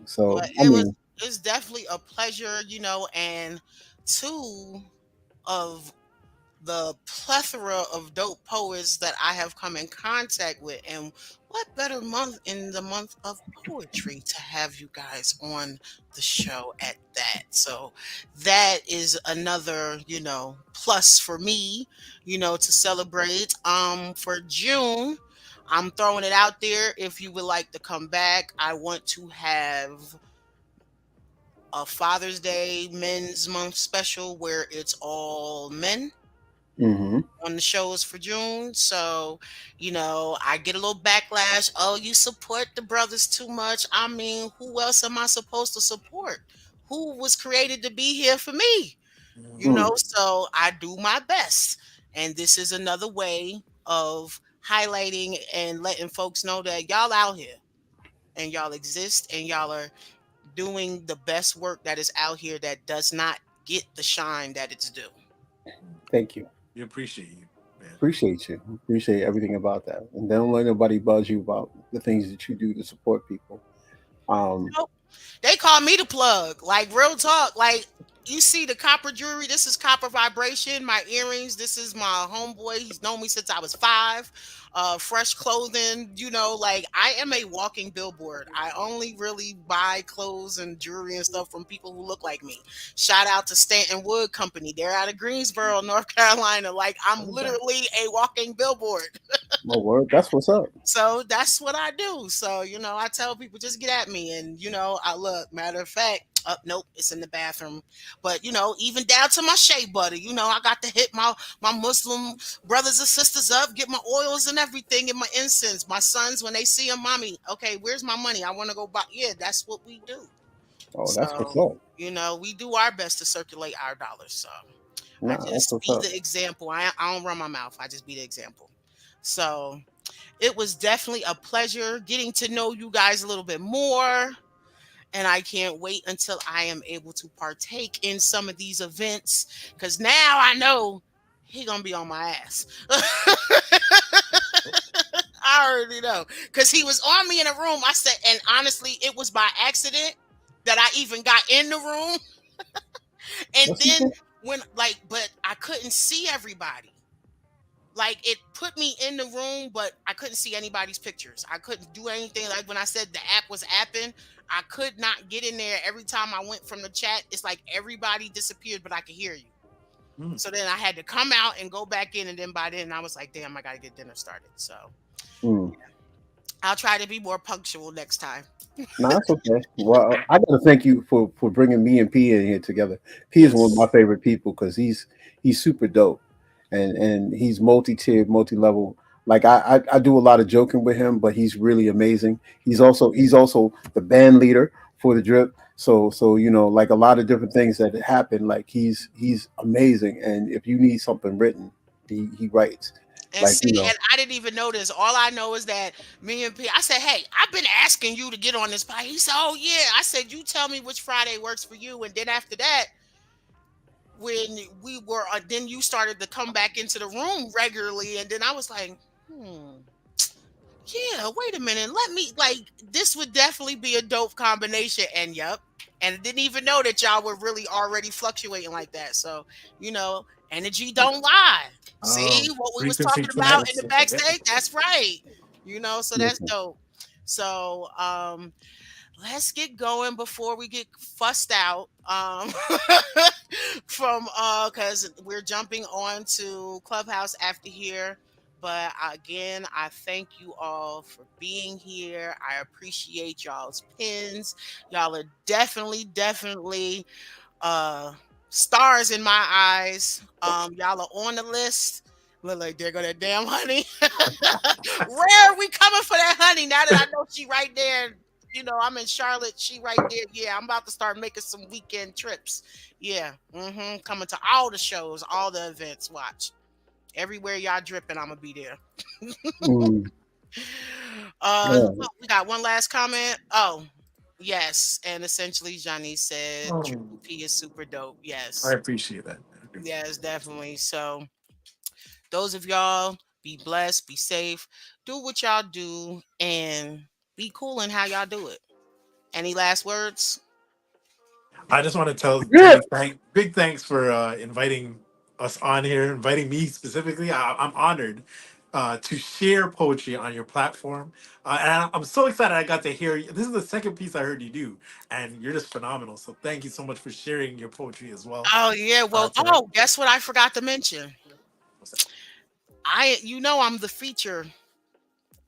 so But I mean, it's definitely a pleasure, and two of the plethora of dope poets that I have come in contact with. And what better month in the month of poetry to have you guys on the show at that? So that is another, plus for me, to celebrate. For June, I'm throwing it out there. If you would like to come back, I want to have a Father's Day Men's Month special where it's all men Hmm. on the shows for June. So, I get a little backlash. Oh, you support the brothers too much. I mean, who else am I supposed to support? Who was created to be here for me? Mm. So I do my best. And this is another way of highlighting and letting folks know that y'all out here and y'all exist and y'all are doing the best work that is out here that does not get the shine that it's due. Thank you. We appreciate you, man. Appreciate you. Appreciate everything about that. And don't let nobody buzz you about the things that you do to support people. Um, Nope. They call me the plug. Like real talk. Like you see the copper jewelry. This is copper vibration. My earrings. This is my homeboy. He's known me since I was 5. Fresh clothing. Like I am a walking billboard. I only really buy clothes and jewelry and stuff from people who look like me. Shout out to Stanton Wood Company. They're out of Greensboro, North Carolina. Like I'm Okay. literally a walking billboard. my word, that's what's up. So that's what I do. So, I tell people just get at me. And, I look, matter of fact, nope, it's in the bathroom. But, even down to my shea butter, I got to hit my Muslim brothers and sisters up, get my oils and everything and my incense. My sons, when they see them, mommy, okay, where's my money? I want to go buy. Yeah, that's what we do. Oh, that's what's So, up. we do our best to circulate our dollars. So I Nah, that's just what's be up. the example. I don't run my mouth. I just be the example. So, it was definitely a pleasure getting to know you guys a little bit more. And I can't wait until I am able to partake in some of these events because now I know he gonna be on my ass. I already know because he was on me in a room. I said, and honestly, it was by accident that I even got in the room. And That's what's then up. but I couldn't see everybody. Like it put me in the room, but I couldn't see anybody's pictures. I couldn't do anything. Like when I said the app was apping, I could not get in there. Every time I went from the chat, it's like everybody disappeared, but I could hear you. Mm. So then I had to come out and go back in, and then by then I was like, damn, I gotta get dinner started. So Mm. I'll try to be more punctual next time. No, that's okay. Well, I got to thank you for bringing me and P in here together. P is one of Yes. my favorite people because he's super dope, and he's multi-tiered, multi-level. Like I do a lot of joking with him, but he's really amazing. He's also the band leader for the Drip. So like a lot of different things that happen. Like he's amazing, and if you need something written, he writes. And Like see, and I didn't even know this. All I know is that me and P, I said, hey, I've been asking you to get on this podcast. He said, oh, yeah. I said, you tell me which Friday works for you. And then after that, when then you started to come back into the room regularly. And then I was like, yeah, wait a minute. Let me, this would definitely be a dope combination. And yep. And I didn't even know that y'all were really already fluctuating like that. So, energy don't lie. See what we was Frequency talking about in connects. the backstage? That's right. So that's listen, dope. So, let's get going before we get fussed out from because we're jumping on to Clubhouse after here. But again, I thank you all for being here. I appreciate y'all's pins. Y'all are definitely uh stars in my eyes. Y'all are on the list. Look like there go that damn honey. Rare, we coming for that honey. Now that I know she right there, I'm in Charlotte. She right there. Yeah, I'm about to start making some weekend trips. Yeah, coming to all the shows, all the events. Watch everywhere y'all dripping. I'm gonna be there. mm, yeah. Look, we got one last comment. Oh, yes, and essentially, Johnny said Oh, Triple P is super dope. I Yes, appreciate that. yes, definitely. So those of y'all be blessed, be safe, do what y'all do, and be cool in how y'all do it. Any last words? I just want to tell Yeah. Jay, big thanks for inviting us on here, inviting me specifically. I'm honored to share poetry on your platform, and I'm so excited I got to hear. This is the second piece I heard you do, and you're just phenomenal. So thank you so much for sharing your poetry as well Oh yeah, well, tonight. guess what I forgot to mention? What's that? I'm the feature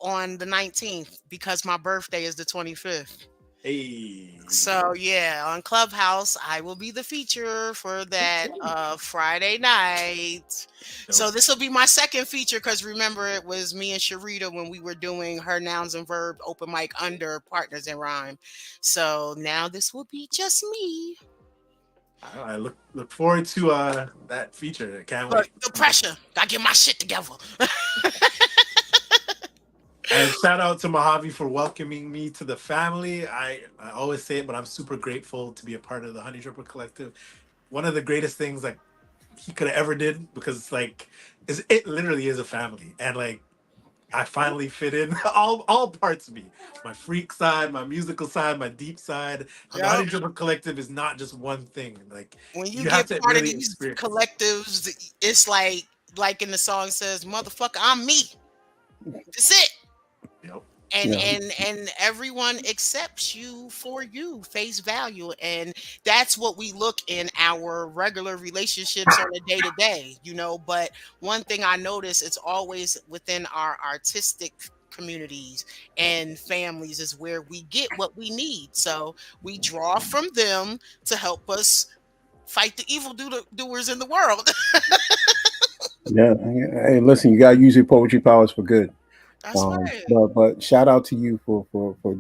on the 19th because my birthday is the 25th. Hey. So yeah, on Clubhouse, I will be the feature for that Okay. Friday night. So Dope. this will be my second feature because remember it was me and Sharita when we were doing her nouns and verb open mic under Partners in Rhyme. So now this will be just me. I look forward to that feature. I can't Look, wait. the pressure. Gotta get my shit together. And shout out to Mojave for welcoming me to the family. I always say it, but I'm super grateful to be a part of the Honey Dripper Collective. One of the greatest things like he could have ever did because it's like it literally is a family, and like I finally fit in all parts of me, my freak side, my musical side, my deep side, and the Yep. Honey Dripper Collective is not just one thing. Like When you you have get to part of really these experience. collectives, it's like in the song says, "Motherfucker, I'm me." That's it. Yep. and Yeah. and and everyone accepts you for you face value, and that's what we look in our regular relationships on a day to day, but one thing I notice, it's always within our artistic communities and families is where we get what we need, so we draw from them to help us fight the evil doers in the world. Yeah. Hey, listen, you gotta use your poetry powers for good. That's right. But shout out to you for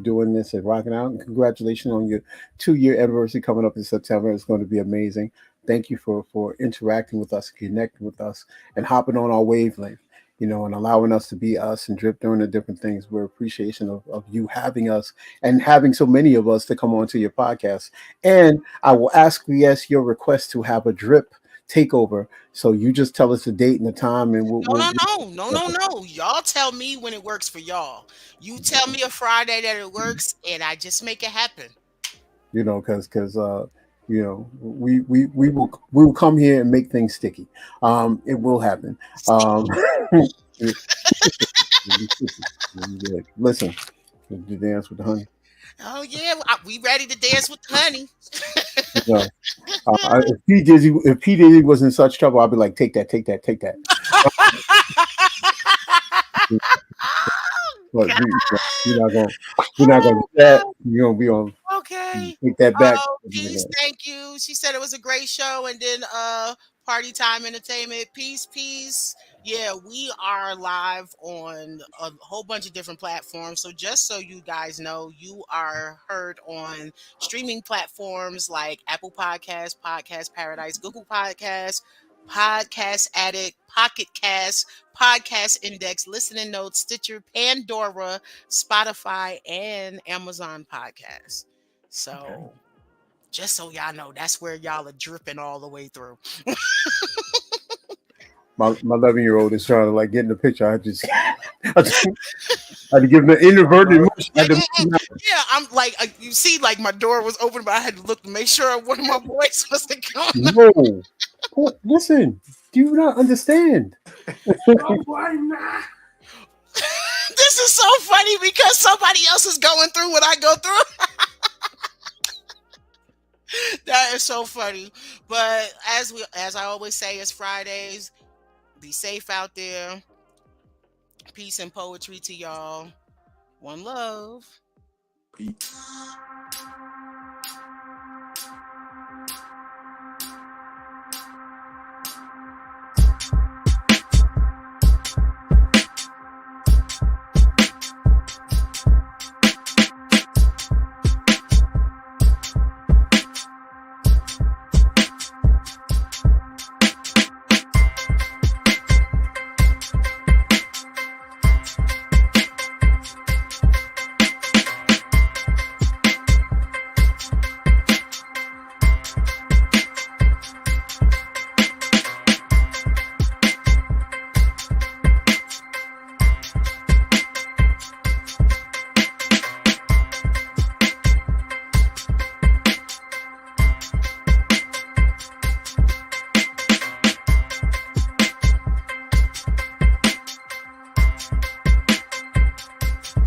doing this and rocking out, and congratulations on your 2 year anniversary coming up in September. It's going to be amazing. Thank you for interacting with us, connecting with us, and hopping on our wavelength. And allowing us to be us and drip during the different things. We're appreciation of you having us and having so many of us to come onto your podcast. And I will ask yes your request to have a drip takeover. So you just tell us the date and the time, and No, no, no, no, no, no. Y'all tell me when it works for y'all. You tell me a Friday that it works, and I just make it happen. because we will come here and make things sticky. It will happen. Um, Sticky. listen, the dance with the honey. Oh yeah, we ready to dance with the honey. You know, if P Diddy was in such trouble, I'd be like, take that, take that, take that. But we're not gonna do that. God. We're gonna be on Okay. take that back. Oh, peace. Thank you. She said it was a great show. And then Party Time Entertainment. Peace, peace. Yeah, we are live on a whole bunch of different platforms. So just so you guys know, you are heard on streaming platforms like Apple Podcasts, Podcast Paradise, Google Podcasts, Podcast Addict, Pocket Cast, Podcast Index, Listening Notes, Stitcher, Pandora, Spotify, and Amazon Podcasts. Okay. So just so y'all know, that's where y'all are dripping all the way through. My 11-year-old is trying to like get in the picture. I had to give him an introverted motion. I Yeah, had to yeah, move yeah. him out. Yeah, I'm like, you see, like my door was open, but I had to look to make sure one of my boys was to come. No, listen. Do you not understand? Oh, why not? This is so funny because somebody else is going through what I go through. That is so funny. But as I always say, it's Fridays. Be safe out there. Peace and poetry to y'all. One love. Peace.